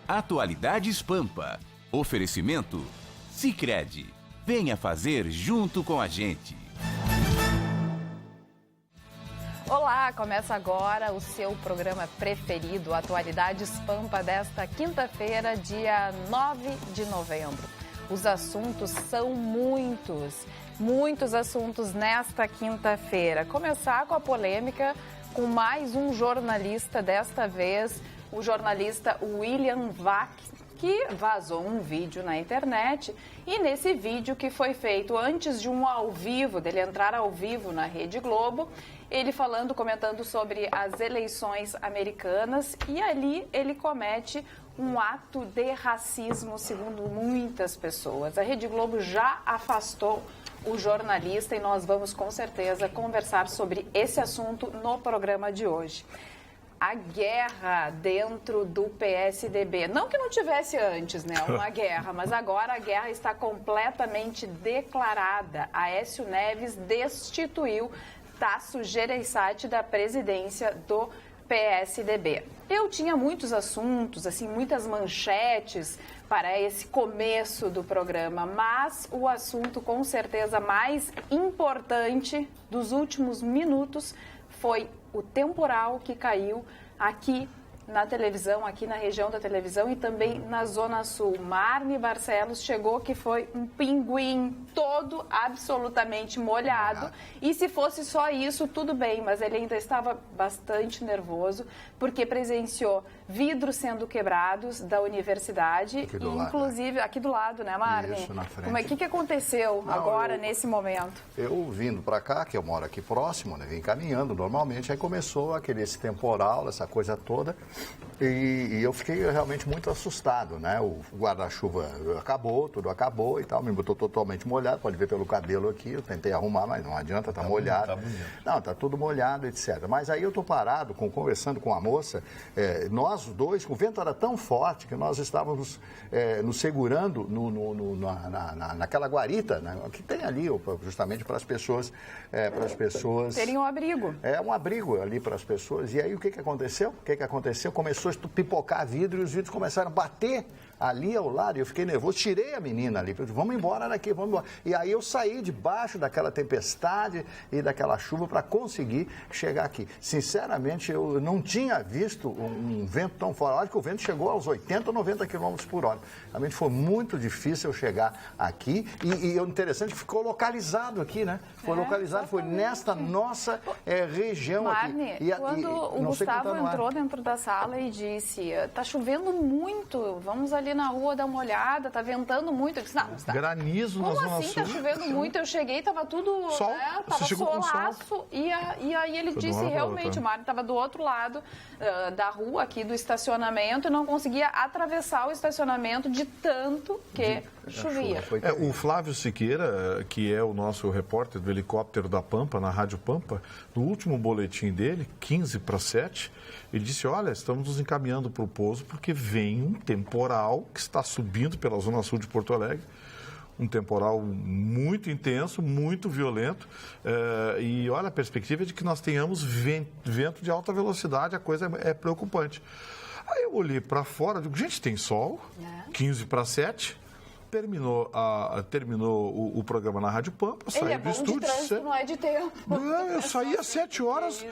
Atualidades Pampa. Oferecimento Sicredi. Venha fazer junto com a gente. Olá, começa agora o seu programa preferido, Atualidades Pampa, desta quinta-feira, dia 9 de novembro. Os assuntos são muitos assuntos nesta quinta-feira. Começar com a polêmica com mais um jornalista, desta vez o jornalista William Vac, que vazou um vídeo na internet, e nesse vídeo, que foi feito antes de um ao vivo, dele entrar ao vivo na Rede Globo, ele comentando sobre as eleições americanas, e ali ele comete um ato de racismo, segundo muitas pessoas. A Rede Globo já afastou o jornalista e nós vamos com certeza conversar sobre esse assunto no programa de hoje. A guerra dentro do PSDB. Não que não tivesse antes, né, uma guerra, mas agora a guerra está completamente declarada. Aécio Neves destituiu Tasso Gereissati da presidência do PSDB. Eu tinha muitos assuntos, assim, muitas manchetes para esse começo do programa, mas o assunto com certeza mais importante dos últimos minutos foi o temporal que caiu aqui na televisão, aqui na região da televisão e também na Zona Sul. Marne Barcelos chegou que foi um pinguim todo absolutamente molhado. E se fosse só isso, tudo bem, mas ele ainda estava bastante nervoso porque presenciou vidros sendo quebrados da universidade, inclusive aqui do lado, né, Marne? Isso, na frente. O que aconteceu agora, nesse momento? Eu vindo para cá, que eu moro aqui próximo, né, vim caminhando normalmente, aí começou esse temporal, essa coisa toda, e eu fiquei realmente muito assustado, né? O guarda-chuva acabou, tudo acabou e tal, me botou totalmente molhado, pode ver pelo cabelo aqui, eu tentei arrumar, mas não adianta, tá molhado. Não, tá tudo molhado, etc. Mas aí eu tô parado, conversando com a moça, nós dois, o vento era tão forte que nós estávamos nos segurando naquela guarita, né, que tem ali, justamente para as pessoas... terem um abrigo. Um abrigo ali para as pessoas. E aí o que aconteceu? Começou a pipocar vidro e os vidros começaram a bater ali ao lado. Eu fiquei nervoso, tirei a menina ali, vamos embora daqui, vamos embora. E aí eu saí debaixo daquela tempestade e daquela chuva para conseguir chegar aqui. Sinceramente, eu não tinha visto um vento tão forte. Acho que o vento chegou aos 80 ou 90 km por hora. Realmente foi muito difícil eu chegar aqui. E o interessante é que ficou localizado aqui, né? Foi localizado, foi nesta nossa região Marne, aqui. Quando o Gustavo entrou dentro da sala e disse, tá chovendo muito, vamos ali na rua dar uma olhada, tá ventando muito. Eu disse, não, tá. Granizo na Zona Sul. Como assim tá chovendo muito? Eu cheguei, tava tudo, sol, né, tava solaço. E aí ele disse, realmente, o Mário tava do outro lado da rua, aqui do estacionamento, e não conseguia atravessar o estacionamento de tanto que chovia. O Flávio Siqueira, que é o nosso repórter do helicóptero da Pampa, na Rádio Pampa, no último boletim dele, 15:07, ele disse, olha, estamos nos encaminhando para o pouso porque vem um temporal que está subindo pela Zona Sul de Porto Alegre, um temporal muito intenso, muito violento, e olha, a perspectiva é de que nós tenhamos vento de alta velocidade, a coisa é preocupante. Aí eu olhei para fora, digo, gente, tem sol, 15:07, terminou o programa na Rádio Pampa, saí do estúdio. De trânsito, não é de tempo. Não, eu saí às 7 horas,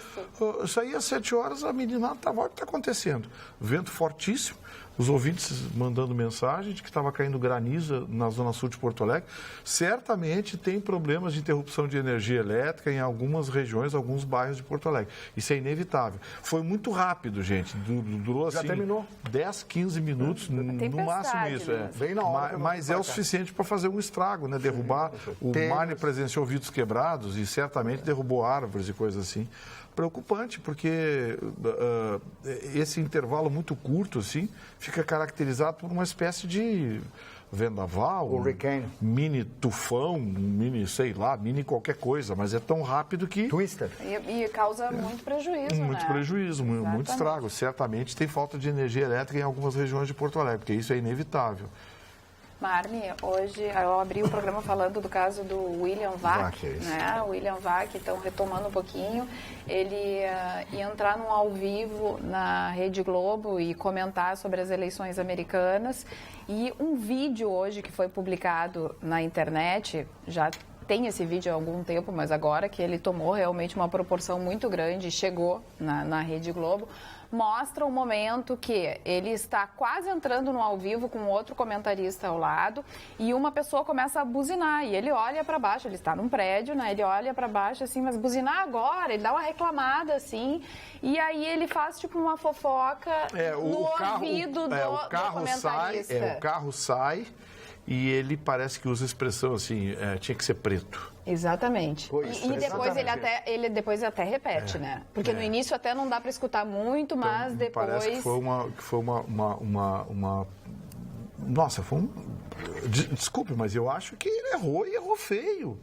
a menina estava, o que está acontecendo? Vento fortíssimo, os ouvintes mandando mensagem de que estava caindo granizo na Zona Sul de Porto Alegre. Certamente tem problemas de interrupção de energia elétrica em algumas regiões, alguns bairros de Porto Alegre. Isso é inevitável. Foi muito rápido, gente. Durou assim 10, 15 minutos, no máximo isso. Bem na hora, mas é o suficiente para fazer um estrago, né? Derrubar. O Marne presenciou vidros quebrados e certamente derrubou árvores e coisas assim. Preocupante, porque esse intervalo muito curto, assim, fica caracterizado por uma espécie de vendaval, mini tufão, mini qualquer coisa, mas é tão rápido que... Twister. E causa muito prejuízo, Muito prejuízo, muito estrago. Certamente tem falta de energia elétrica em algumas regiões de Porto Alegre, porque isso é inevitável. Marmi, hoje eu abri o programa falando do caso do William Vac, né? O William Vac, então retomando um pouquinho, ele ia entrar num ao vivo na Rede Globo e comentar sobre as eleições americanas, e um vídeo hoje que foi publicado na internet, já tem esse vídeo há algum tempo, mas agora que ele tomou realmente uma proporção muito grande e chegou na Rede Globo, mostra um momento que ele está quase entrando no ao vivo com outro comentarista ao lado e uma pessoa começa a buzinar e ele olha para baixo, ele está num prédio, né? Ele olha para baixo assim, mas buzinar agora, ele dá uma reclamada assim e aí ele faz tipo uma fofoca no ouvido do comentarista. O carro sai e ele parece que usa a expressão assim, tinha que ser preto. Exatamente. E depois ele depois até repete, né? Porque no início até não dá para escutar muito, mas depois... Parece que foi uma... Nossa, foi um... Desculpe, mas eu acho que ele errou e errou feio.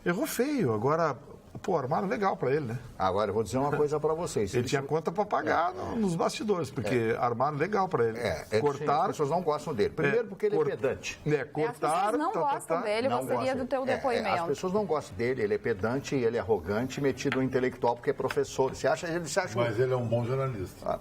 Errou feio. Agora... Pô, armaram legal para ele, né? Agora, eu vou dizer uma coisa para vocês. Ele tinha conta para pagar nos bastidores, porque armaram legal para ele. Cortaram. As pessoas não gostam dele. Primeiro porque ele é pedante. As Cortaram. pessoas não gostam dele, gostaria do teu depoimento. As pessoas não gostam dele, ele é pedante, ele é arrogante, metido intelectual porque é professor. Você acha Mas ele é um bom jornalista.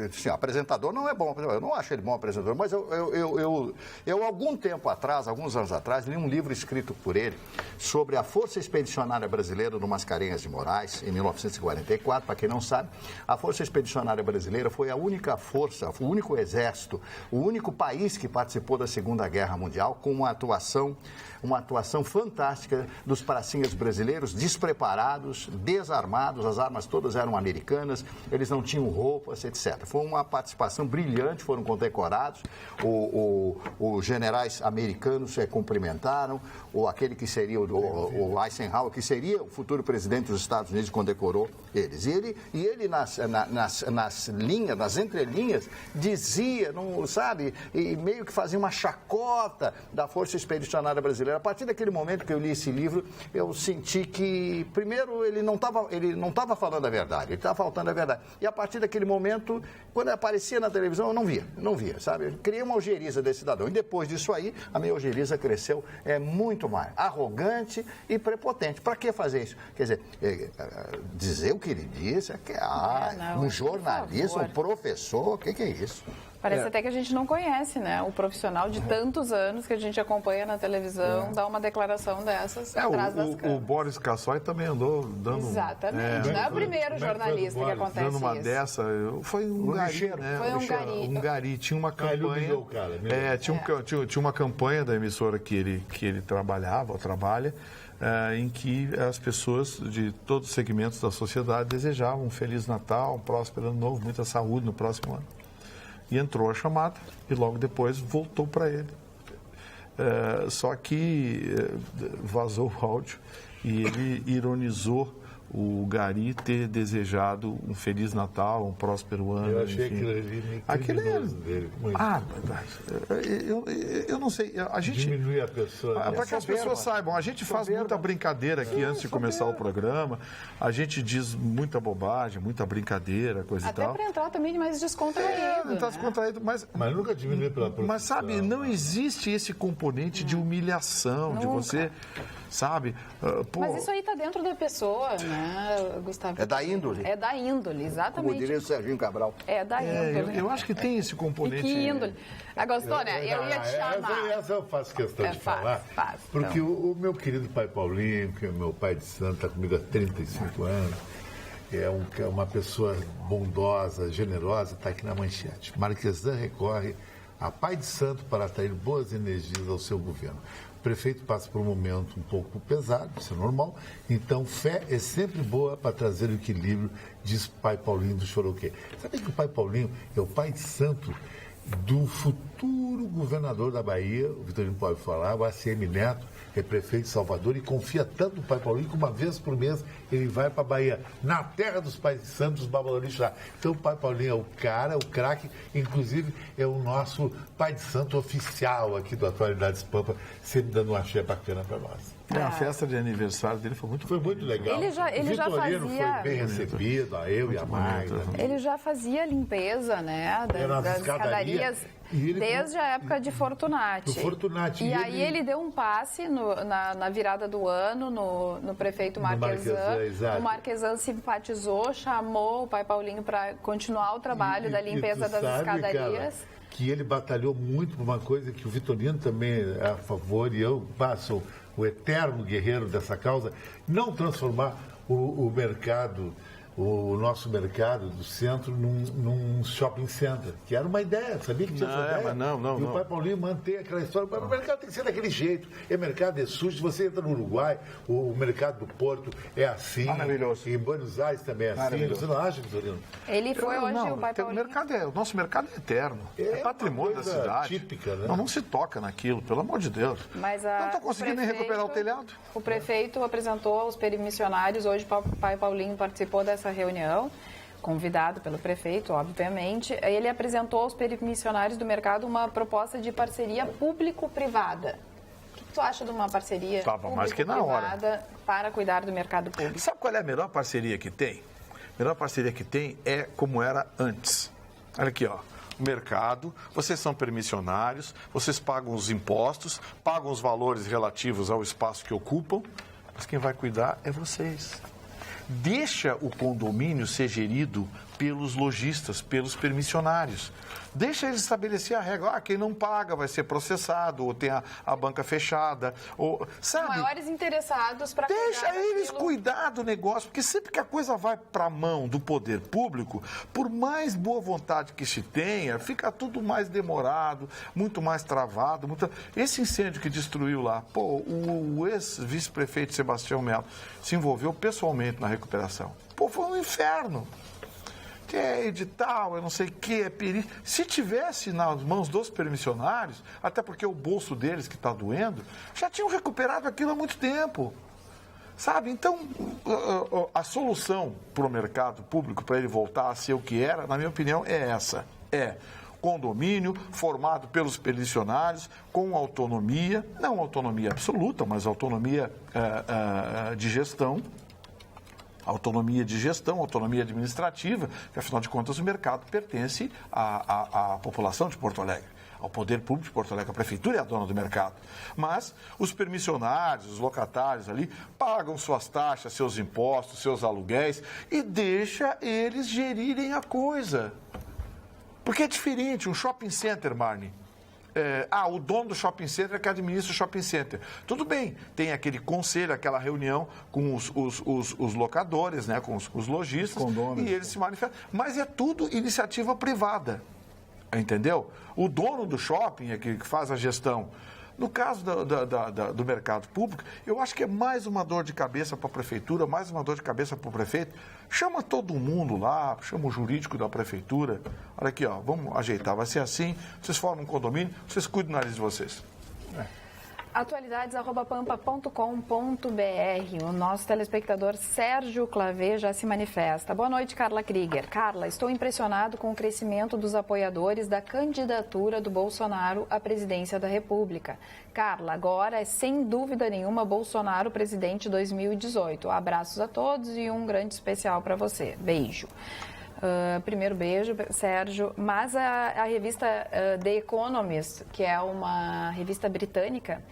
Assim, apresentador não é bom. Eu não acho ele bom apresentador, mas eu algum tempo atrás, alguns anos atrás, li um livro escrito por ele sobre a Força Expedicionária Brasileira no Mascarenhas de Moraes, em 1944. Para quem não sabe, a Força Expedicionária Brasileira foi a única força, o único exército, o único país que participou da Segunda Guerra Mundial com uma atuação fantástica dos pracinhas brasileiros, despreparados, desarmados, as armas todas eram americanas, eles não tinham roupas, etc. Foi uma participação brilhante, foram condecorados, os generais americanos cumprimentaram, aquele que seria o Eisenhower, que seria o futuro presidente dos Estados Unidos, condecorou eles. E ele nas linhas, nas entrelinhas, dizia, não sabe, e meio que fazia uma chacota da Força Expedicionária Brasileira. A partir daquele momento que eu li esse livro, eu senti que, primeiro, ele não estava falando a verdade, ele estava faltando a verdade. E a partir daquele momento, quando aparecia na televisão, eu não via, sabe? Eu criei uma ojeriza desse cidadão. E depois disso aí, a minha ojeriza cresceu muito mais. Arrogante e prepotente. Para que fazer isso? Quer dizer, dizer o que ele disse, um jornalista, um professor, o que é isso? Parece até que a gente não conhece, né? O profissional de tantos anos que a gente acompanha na televisão dá uma declaração dessas atrás das câmeras. O Boris Casoy também andou dando... Exatamente. Não é o primeiro jornalista que acontece dando uma isso. Dessa, foi um gari, né? Foi um gari. Tinha uma campanha... Tinha uma campanha da emissora que ele trabalhava, ou trabalha, em que as pessoas de todos os segmentos da sociedade desejavam um Feliz Natal, um próspero Ano Novo, muita saúde no próximo ano. E entrou a chamada e logo depois voltou para ele. Só que vazou o áudio e ele ironizou o gari ter desejado um Feliz Natal, um próspero ano. Eu achei aquilo dele. Muito. Eu não sei. A gente diminui a pessoa. Para que as pessoas saibam, a gente faz muita brincadeira aqui antes de começar o programa. A gente diz muita bobagem, muita brincadeira, coisa e tal. Até para entrar também mais descontraído. Descontraído, mas nunca diminui pela profissão. Mas sabe, não existe esse componente de humilhação, de você, sabe? Mas isso aí está dentro da pessoa, né, Gustavo? É da índole. É da índole, exatamente. Como diria o Serginho Cabral. É da índole. Eu acho que tem esse componente. E que índole. Agostônia, eu ia te chamar. Essa eu faço questão de falar. Porque o meu querido pai Paulinho, que é meu pai de santo, está comigo há 35 anos, é uma pessoa bondosa, generosa, está aqui na manchete. Marquesan recorre a pai de santo para atrair boas energias ao seu governo. O prefeito passa por um momento um pouco pesado, isso é normal, então fé é sempre boa para trazer o equilíbrio, diz pai Paulinho do Choroquê. Sabe que o pai Paulinho é o pai de santo do futuro governador da Bahia, o Vitorino pode falar, o ACM Neto, é prefeito de Salvador e confia tanto no pai Paulinho que uma vez por mês ele vai para a Bahia, na terra dos pais de santos, dos babalorixá. Então o pai Paulinho é o cara, o craque, inclusive é o nosso pai de santo oficial aqui do Atualidades Pampa, sempre dando uma axé bacana para nós. A festa de aniversário dele foi muito legal. Ele já fazia... foi bem recebido, eu e a Magda. Ele já fazia limpeza, né, das escadarias. desde a época de Fortunati. Fortunati. E aí ele deu um passe na virada do ano no prefeito Marquesan. O Marquesan simpatizou, chamou o pai Paulinho para continuar o trabalho da limpeza das escadarias. Cara, que ele batalhou muito por uma coisa que o Vitorino também é a favor, e eu passo o eterno guerreiro dessa causa, não transformar o mercado, o nosso mercado do centro num shopping center, que era uma ideia, sabia que tinha essa ideia? Não. E o pai Paulinho mantém aquela história, mas o mercado tem que ser daquele jeito, mercado é sujo, você entra no Uruguai, o mercado do Porto é assim, maravilhoso. Em Buenos Aires também é assim, você não acha, Vitorino? Ele foi hoje o pai Paulinho. O nosso mercado é eterno, é patrimônio da cidade. Típica, né? Não se toca naquilo, pelo amor de Deus. Mas não está conseguindo nem recuperar o telhado. O prefeito apresentou aos permissionários, hoje o pai Paulinho participou dessa reunião, convidado pelo prefeito, obviamente. Ele apresentou aos permissionários do mercado uma proposta de parceria público-privada. O que tu acha de uma parceria público-privada para cuidar do mercado público? Sabe qual é a melhor parceria que tem? A melhor parceria que tem é como era antes. Olha aqui, ó. O mercado, vocês são permissionários, vocês pagam os impostos, pagam os valores relativos ao espaço que ocupam, mas quem vai cuidar é vocês. Deixa o condomínio ser gerido pelos lojistas, pelos permissionários. Deixa eles estabelecer a regra. Quem não paga vai ser processado, ou tem a banca fechada. Ou, sabe? Os maiores interessados para Deixa eles cuidar do negócio, porque sempre que a coisa vai para a mão do poder público, por mais boa vontade que se tenha, fica tudo mais demorado, muito mais travado. Esse incêndio que destruiu lá, o ex-vice-prefeito Sebastião Melo se envolveu pessoalmente na recuperação. Foi um inferno. É edital, eu não sei o que, é perigo. Se tivesse nas mãos dos permissionários, até porque é o bolso deles que está doendo, já tinham recuperado aquilo há muito tempo. Sabe? Então, a solução para o mercado público, para ele voltar a ser o que era, na minha opinião, é essa. É condomínio formado pelos permissionários, com autonomia, não autonomia absoluta, mas autonomia de gestão. Autonomia de gestão, autonomia administrativa, que afinal de contas o mercado pertence à população de Porto Alegre, ao poder público de Porto Alegre. A prefeitura é a dona do mercado. Mas os permissionários, os locatários ali, pagam suas taxas, seus impostos, seus aluguéis e deixa eles gerirem a coisa. Porque é diferente, um shopping center, Marne. O dono do shopping center é que administra o shopping center. Tudo bem, tem aquele conselho, aquela reunião com os locadores, né, com os lojistas, e eles se manifestam. Mas é tudo iniciativa privada, entendeu? O dono do shopping é que faz a gestão. No caso do mercado público, eu acho que é mais uma dor de cabeça para a prefeitura, mais uma dor de cabeça para o prefeito. Chama todo mundo lá, chama o jurídico da prefeitura. Olha aqui, ó, vamos ajeitar, vai ser assim, vocês formam um condomínio, vocês cuidam do nariz de vocês. Atualidades@pampa.com.br. O nosso telespectador Sérgio Clavé já se manifesta. Boa noite, Carla Krieger. Carla, estou impressionado com o crescimento dos apoiadores da candidatura do Bolsonaro à presidência da República. Carla, agora é sem dúvida nenhuma Bolsonaro presidente 2018. Abraços a todos e um grande especial para você. Beijo. Primeiro beijo, Sérgio. Mas a revista The Economist, que é uma revista britânica,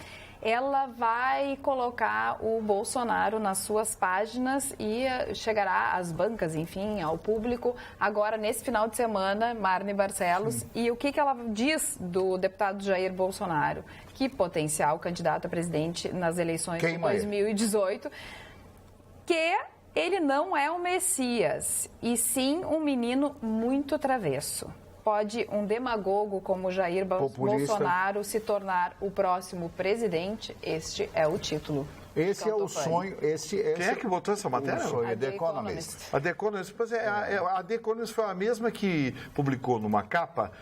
ela vai colocar o Bolsonaro nas suas páginas e chegará às bancas, enfim, ao público, agora nesse final de semana, Marne Barcelos. Sim. E o que ela diz do deputado Jair Bolsonaro, que potencial candidato a presidente nas eleições de 2018, que ele não é um Messias, e sim um menino muito travesso. Pode um demagogo como Jair Bolsonaro se tornar o próximo presidente? Este é o título. Esse é o sonho. Quem é que botou essa matéria? A The Economist. A The Economist, pois a The Economist foi a mesma que publicou numa capa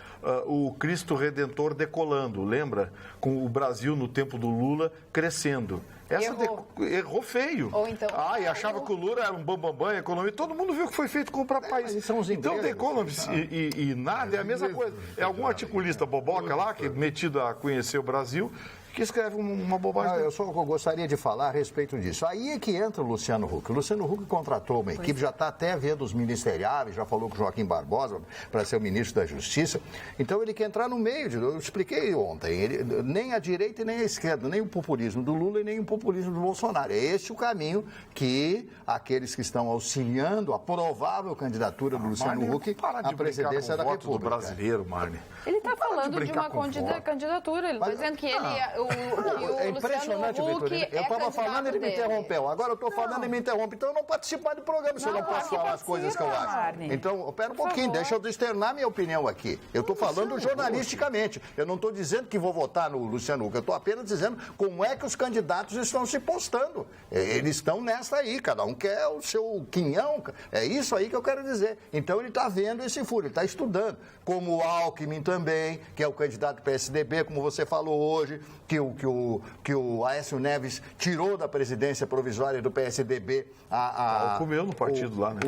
o Cristo Redentor decolando, lembra? Com o Brasil no tempo do Lula crescendo. Essa errou feio. Ou então, e achava que o Lula era um bambambam, economia. Todo mundo viu que foi feito comprar país. São os ingleses, então, The Economist e nada é a mesma coisa. É algum articulista boboca lá, que metido a conhecer o Brasil, que escreve uma bobagem. Eu só gostaria de falar a respeito disso. Aí é que entra o Luciano Huck. O Luciano Huck contratou uma equipe, já está até vendo os ministeriáveis, já falou com o Joaquim Barbosa para ser o ministro da Justiça. Então ele quer entrar no meio. Eu expliquei ontem. Nem a direita e nem a esquerda, nem o populismo do Lula e nem o populismo do Bolsonaro. É esse o caminho que aqueles que estão auxiliando a provável candidatura do Luciano Huck à presidência da República. Do brasileiro, Marne. Ele está falando de uma candidatura. Ele está dizendo que ele é impressionante, Vitor. Eu estava falando e ele me interrompeu. Agora eu estou falando e me interrompe. Então eu não participar do programa se eu não posso falar as coisas que eu acho. Então, pera um pouquinho, deixa eu externar minha opinião aqui. Eu estou falando jornalisticamente. Eu não estou dizendo que vou votar no Luciano Huck. Eu estou apenas dizendo como é que os candidatos estão se postando. Eles estão nessa aí. Cada um quer o seu quinhão. É isso aí que eu quero dizer. Então ele está vendo esse furo, ele está estudando. Como o Alckmin também, que é o candidato do PSDB, como você falou hoje, que o Aécio Neves tirou da presidência provisória do PSDB comeu no partido lá, né?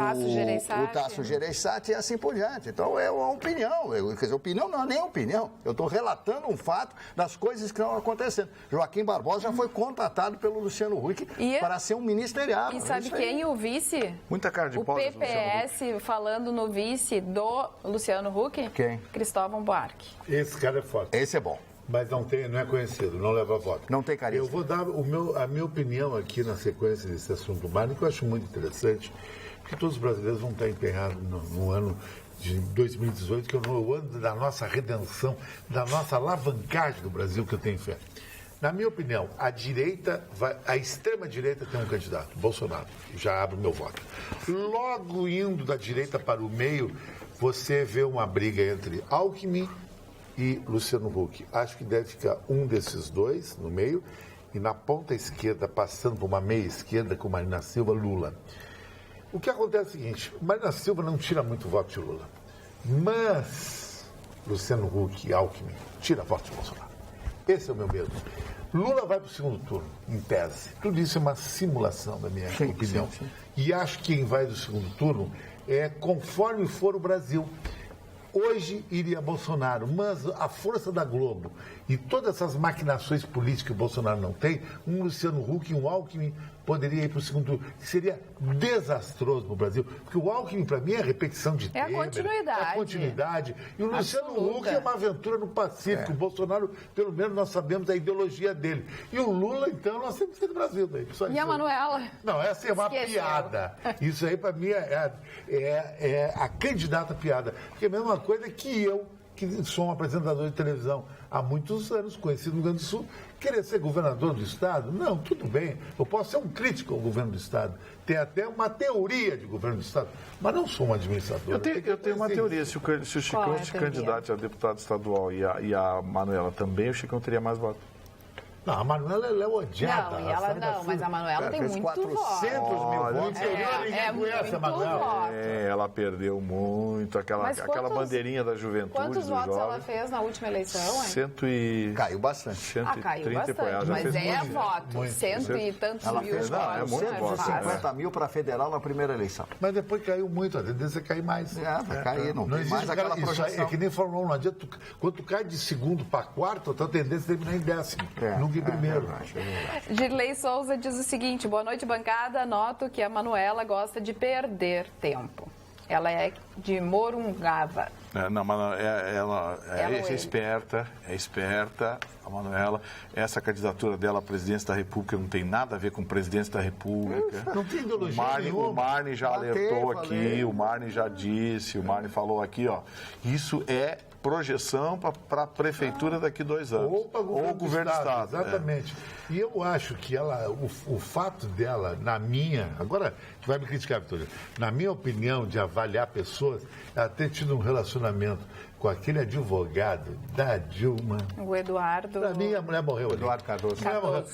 O Tasso Gereissati e assim por diante. Então é uma opinião. Quer dizer, opinião não é nem opinião. Eu estou relatando um fato das coisas que estão acontecendo. Joaquim Barbosa já foi contratado pelo Luciano Huck para ser um ministeriável. E sabe quem o vice? Muita cara de pau. O PPS falando no vice do Luciano Huck? Quem? Cristóvão Buarque. Esse cara é forte. Esse é bom. Mas não é conhecido, não leva voto. Não tem carisma. Eu vou dar a minha opinião aqui na sequência desse assunto do Marne, que eu acho muito interessante, porque todos os brasileiros vão estar empenhados no ano de 2018, que é o ano da nossa redenção, da nossa alavancagem do Brasil, que eu tenho fé. Na minha opinião, a extrema-direita tem um candidato, Bolsonaro. Já abro meu voto. Logo indo da direita para o meio, você vê uma briga entre Alckmin e Luciano Huck. Acho que deve ficar um desses dois no meio e na ponta esquerda, passando por uma meia esquerda com Marina Silva, Lula. O que acontece é o seguinte, Marina Silva não tira muito voto de Lula, mas Luciano Huck e Alckmin tira voto de Bolsonaro. Esse é o meu medo. Lula vai para o segundo turno, em tese. Tudo isso é uma simulação, da minha opinião. Sim. E acho que quem vai do segundo turno é conforme for o Brasil. Hoje iria Bolsonaro, mas a força da Globo e todas essas maquinações políticas que o Bolsonaro não tem, um Luciano Huck e um Alckmin poderia ir para o segundo turno. Seria desastroso no Brasil, porque o Alckmin, para mim, é a repetição de Temer. É a continuidade. E o Luciano Huck é uma aventura no Pacífico. O Bolsonaro, pelo menos, nós sabemos a ideologia dele. E o Lula, então, nós temos que ser do Brasil. Daí. E a Manuela? Não, essa é uma piada. Isso aí, para mim, é a candidata piada. Porque é a mesma coisa que eu, que sou um apresentador de televisão há muitos anos, conhecido no Rio Grande do Sul, querer ser governador do Estado? Não, tudo bem. Eu posso ser um crítico ao governo do Estado. Tem até uma teoria de governo do Estado, mas não sou um administrador. Eu tenho uma teoria. Se o Chicão se candidata a deputado estadual e a Manuela também, o Chicão teria mais votos. Não, a Manuela é odiada. Não, e ela não, mas a Manuela tem muito 400 voto. mil votos. Ela perdeu muito. Aquela bandeirinha da juventude. Quantos votos ela fez na última eleição? Caiu bastante. 130 caiu bastante, mas voto. Cento e tantos mil votos. É muito voto. 150 mil para federal na primeira eleição. Mas depois caiu muito, a tendência é cair mais. Vai cair, não tem mais aquela projeção. É que nem Fórmula 1, não adianta. Quando tu cai de segundo para quarto, a tua tendência é terminar em décimo. Nunca em primeiro. Girlei Souza diz o seguinte: boa noite, bancada. Noto que a Manuela gosta de perder tempo. Ela é de Morungava. Ela é esperta, a Manuela. Essa candidatura dela à presidência da República não tem nada a ver com presidência da República. Não tem ideologia nenhuma. O Marne já alertou aqui, o Marne já disse, o Marne falou aqui, isso é projeção para a prefeitura daqui 2 anos. Ou para o governo do Estado. Exatamente. E eu acho que o fato dela, agora tu vai me criticar, Vitória, na minha opinião, de avaliar pessoas, ela ter tido um relacionamento com aquele advogado da Dilma. O Eduardo. Pra mim, a mulher morreu. Eduardo Cardoso.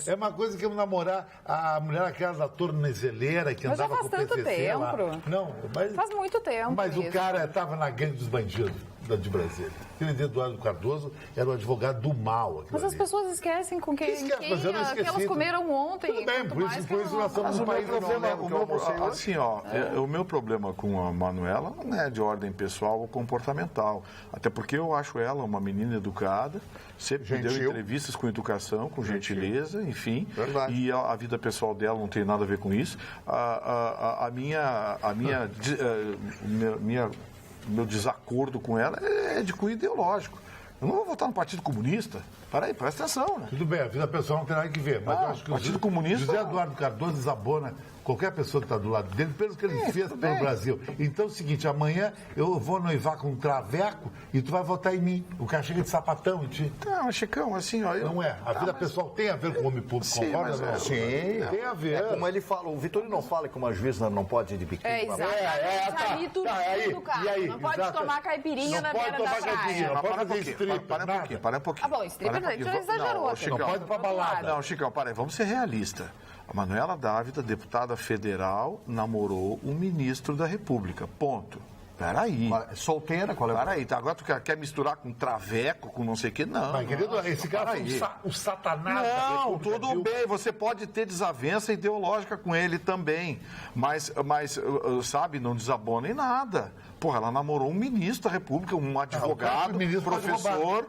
É uma coisa que eu namorar a mulher, aquela tornozeleira que andava com o PCC. Mas já faz tanto tempo. Não, mas... Faz muito tempo. Mas o cara estava na gangue dos bandidos de Brasília. Aquele Eduardo Cardoso era o advogado do mal. Mas as pessoas esquecem com quem que elas comeram ontem. Tudo bem, por isso nós somos um país o meu problema com a Manuela não é de ordem pessoal ou comportamental. Até porque eu acho ela uma menina educada, sempre me deu entrevistas com educação, com gentileza, enfim. Verdade. E a vida pessoal dela não tem nada a ver com isso. Meu desacordo com ela é de cunho ideológico. Eu não vou votar no Partido Comunista. Peraí, presta atenção, né? Tudo bem, a vida pessoal não tem nada que ver, mas eu acho que o Partido Comunista... José Eduardo Cardoso desabona qualquer pessoa que está do lado dele, pelo que ele fez pelo Brasil. Então é o seguinte, amanhã eu vou noivar com um traveco e tu vai votar em mim. O cara chega de sapatão em ti. Não, Chicão, assim, ó... Não é. A vida pessoal tem a ver com o homem público, concorda? Não? Sim. Tem a ver. É como ele fala, o Vitorino não fala que uma juíza não pode ir de biquíni. É, exato. Ali tudo cara. E aí? Não pode Exato. tomar caipirinha na beira da praia. Não pode fazer strip, Para um pouquinho. Ah, bom, strip a gente já exagerou. Não pode ir pra balada. Não, Chicão, para aí, vamos ser realistas. A Manuela Dávila, deputada federal, namorou um ministro da República. Ponto. Peraí. Solteira, qual é? Peraí, tá? Agora tu quer misturar com traveco, com não sei o quê? Não. Mas, querido, esse cara foi o satanás da Não, República, tudo bem, você pode ter desavença ideológica com ele também. Mas sabe, não desabona em nada. Porra, ela namorou um ministro da República, um advogado, professor...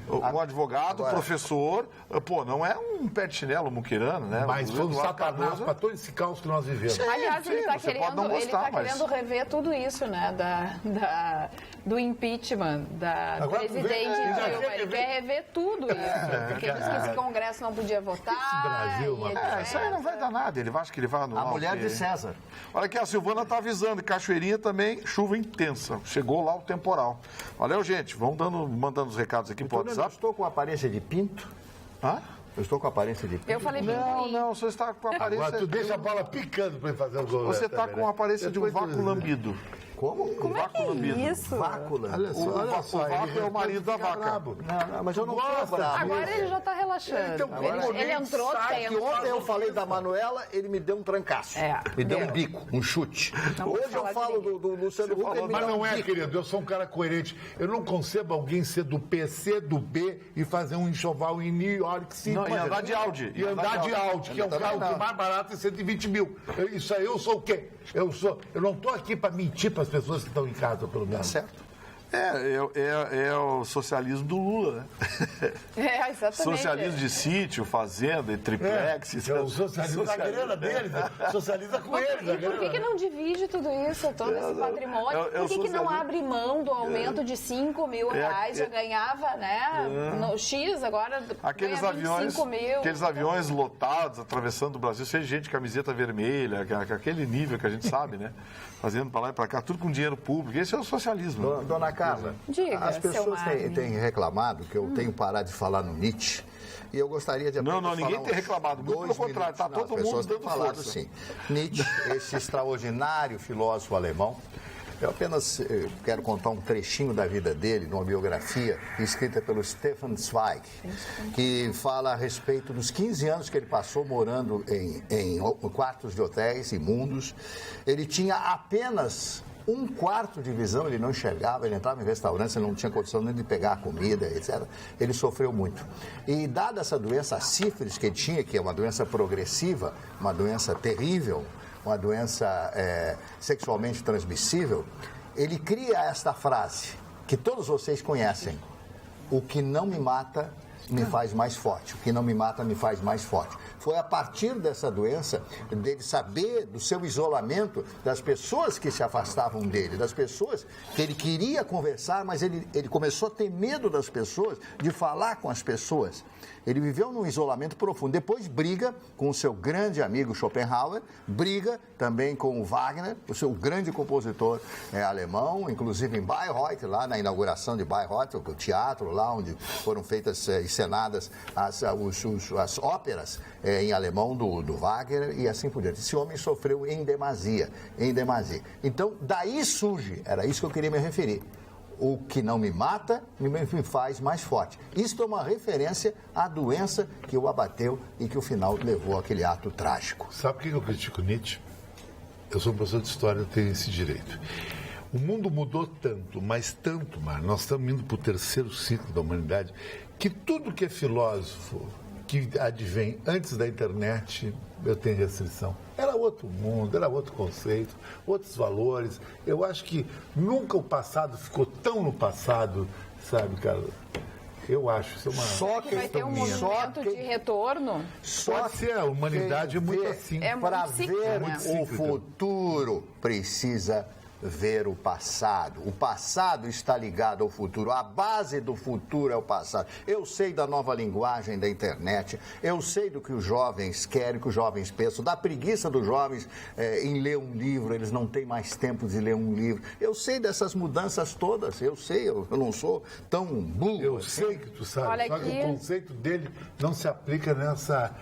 Um advogado, professor, pô, não é um pé de chinelo muqueirano, né? Mas foi um satanás para todo esse caos que nós vivemos. Sim, aliás, ele está querendo rever tudo isso, né? Do impeachment, da presidente Dilma. Ele quer rever tudo isso. Porque disse que esse Congresso não podia votar. Esse Brasil, isso aí não vai dar nada. Ele acha que ele vai anular. A mulher de César. Olha aqui, a Silvana está avisando. Cachoeirinha também, chuva intensa. Chegou lá o temporal. Valeu, gente. Vamos mandando os recados aqui pro WhatsApp. Eu estou com aparência de pinto? Hã? Eu estou com aparência de pinto? Eu falei pinguim. Não, você está com a aparência... Agora tu deixa a bola picando para ele fazer o gol. Você está com a aparência de um vácuo lambido. Como? Como é que é isso? Vácula. Olha só, o vácuo é o marido da vaca. Não, mas eu não estou bravo. Agora ele já está relaxando. Então, ele entrou tempo. Ontem eu falei da Manuela, ele me deu um trancaço. Me deu um bico, um chute. Hoje eu falo do Luciano Huck, ele me mas dá não um é, bico. querido, eu sou um cara coerente. Eu não concebo alguém ser do PC, do B e fazer um enxoval em New York City. Não, e andar de Audi. E andar de Audi, que é um carro que mais barato é 120 mil. Isso aí eu sou o quê? Eu não estou aqui para mentir para as pessoas que estão em casa, pelo menos. Certo. É o socialismo do Lula, né? É, exatamente. Socialismo de sítio, fazenda, e triplex. O socialismo da grana deles, socializa com eles. E por que não divide tudo isso, todo esse patrimônio? Por que não abre mão do aumento de 5 mil reais? Já ganhava, né? No X, agora aqueles ganha 25 mil. Aqueles aviões lotados, atravessando o Brasil, cheio de gente de camiseta vermelha, aquele nível que a gente sabe, né? Fazendo para lá e para cá, tudo com dinheiro público. Esse é o socialismo. Dona Carla, diga, as pessoas têm reclamado que eu tenho parado de falar no Nietzsche. E eu gostaria de Não, ninguém tem reclamado. Muito pelo contrário, está todo mundo dando força. Sim. Nietzsche, esse extraordinário filósofo alemão. Eu apenas quero contar um trechinho da vida dele, numa biografia escrita pelo Stefan Zweig, que fala a respeito dos 15 anos que ele passou morando em quartos de hotéis imundos. Ele tinha apenas um quarto de visão, ele não enxergava, ele entrava em restaurantes, ele não tinha condição nem de pegar a comida, etc. Ele sofreu muito. E dada essa doença, a sífilis que ele tinha, que é uma doença progressiva, uma doença terrível, uma doença sexualmente transmissível, ele cria esta frase, que todos vocês conhecem: o que não me mata me faz mais forte, o que não me mata me faz mais forte. Foi a partir dessa doença, dele saber do seu isolamento, das pessoas que se afastavam dele, das pessoas que ele queria conversar, mas ele começou a ter medo das pessoas, de falar com as pessoas. Ele viveu num isolamento profundo. Depois briga com o seu grande amigo Schopenhauer, briga também com o Wagner, o seu grande compositor alemão, inclusive em Bayreuth, lá na inauguração de Bayreuth, o teatro lá onde foram feitas, encenadas as óperas em alemão do Wagner e assim por diante. Esse homem sofreu em demasia. Então, daí surge, era isso que eu queria me referir: o que não me mata me faz mais forte. Isto é uma referência à doença que o abateu e que no final levou àquele ato trágico. Sabe por que eu critico Nietzsche? Eu sou professor de história, eu tenho esse direito. O mundo mudou tanto, mas tanto, nós estamos indo para o terceiro ciclo da humanidade, que tudo que é filósofo que advém antes da internet, eu tenho restrição. Era outro mundo, era outro conceito, outros valores. Eu acho que nunca o passado ficou tão no passado, sabe, Carla? Eu acho. Isso é uma... Só que vai ter um movimento de retorno. Pode ser, a humanidade é muito assim. Para ver o futuro, precisa ver o passado. O passado está ligado ao futuro. A base do futuro é o passado. Eu sei da nova linguagem da internet. Eu sei do que os jovens querem, que os jovens pensam. Da preguiça dos jovens em ler um livro. Eles não têm mais tempo de ler um livro. Eu sei dessas mudanças todas. Eu sei. Eu não sou tão burro. Eu sei que tu sabe. Olha só aqui. que o conceito dele não se aplica nessa...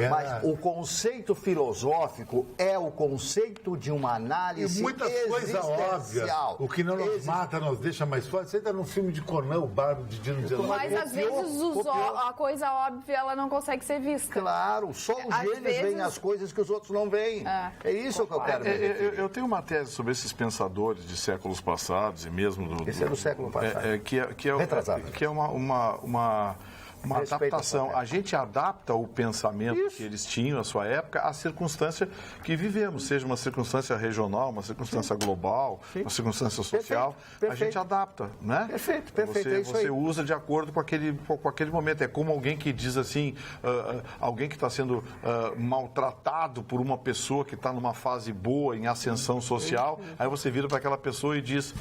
Mas o conceito filosófico é o conceito de uma análise e muitas coisas óbvias. O que não nos mata, nos deixa mais fortes. Você está num filme de Conan, o Bárbaro de Dino de Mas às vezes a coisa óbvia ela não consegue ser vista. Claro, só os gênios veem as coisas que os outros não veem. É isso que eu quero ver. Eu tenho uma tese sobre esses pensadores de séculos passados e mesmo do... Esse é do século passado. Que é uma adaptação. A gente adapta o pensamento que eles tinham na sua época à circunstância que vivemos, seja uma circunstância regional, uma circunstância global, uma circunstância social. Perfeito. A gente adapta, né? Perfeito. Você usa de acordo com aquele momento. É como alguém que diz assim, alguém que está sendo maltratado por uma pessoa que está numa fase boa, em ascensão social, aí você vira para aquela pessoa e diz,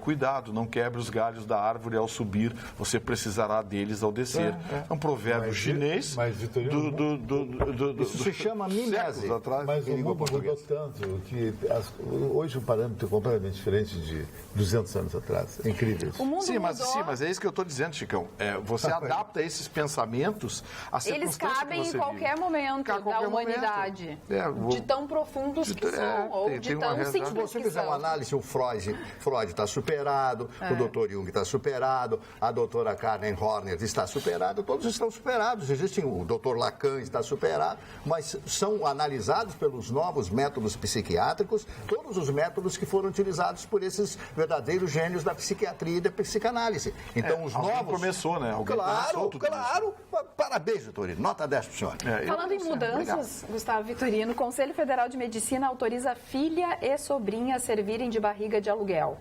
cuidado, não quebre os galhos da árvore ao subir, você precisará deles ao descer. É um provérbio chinês isso se chama mimese. Mas o mundo mudou tanto que hoje o parâmetro é completamente diferente de 200 anos atrás. É incrível isso. O mundo mudou. Mas é isso que eu estou dizendo, Chicão. Você adapta esses pensamentos à circunstância. Eles cabem em qualquer momento da humanidade. De tão profundos que são, ou de tão simples que são. Se você fizer uma análise, o Freud está superado, o Dr. Jung está superado, a doutora Karen Horner está superada, todos estão superados. Existe o Dr. Lacan está superado, mas são analisados pelos novos métodos psiquiátricos, todos os métodos que foram utilizados por esses verdadeiros gênios da psiquiatria e da psicanálise. Então, os novos... começou, né? Claro. Parabéns, Vitorino. Nota 10 para o senhor. Falando em mudanças, Gustavo Vitorino, o Conselho Federal de Medicina autoriza filha e sobrinha a servirem de barriga de aluguel.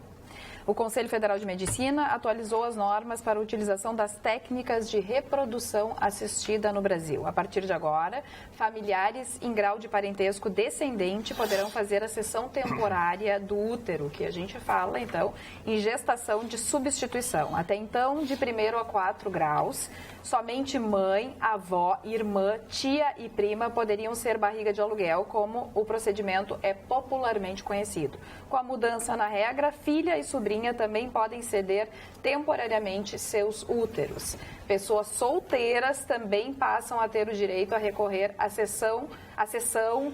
O Conselho Federal de Medicina atualizou as normas para a utilização das técnicas de reprodução assistida no Brasil. A partir de agora, familiares em grau de parentesco descendente poderão fazer a cessão temporária do útero, que a gente fala, então, em gestação de substituição. Até então, de 1º a 4 graus, somente mãe, avó, irmã, tia e prima poderiam ser barriga de aluguel, como o procedimento é popularmente conhecido. Com a mudança na regra, filha e sobrinha também podem ceder temporariamente seus úteros. Pessoas solteiras também passam a ter o direito a recorrer à cessão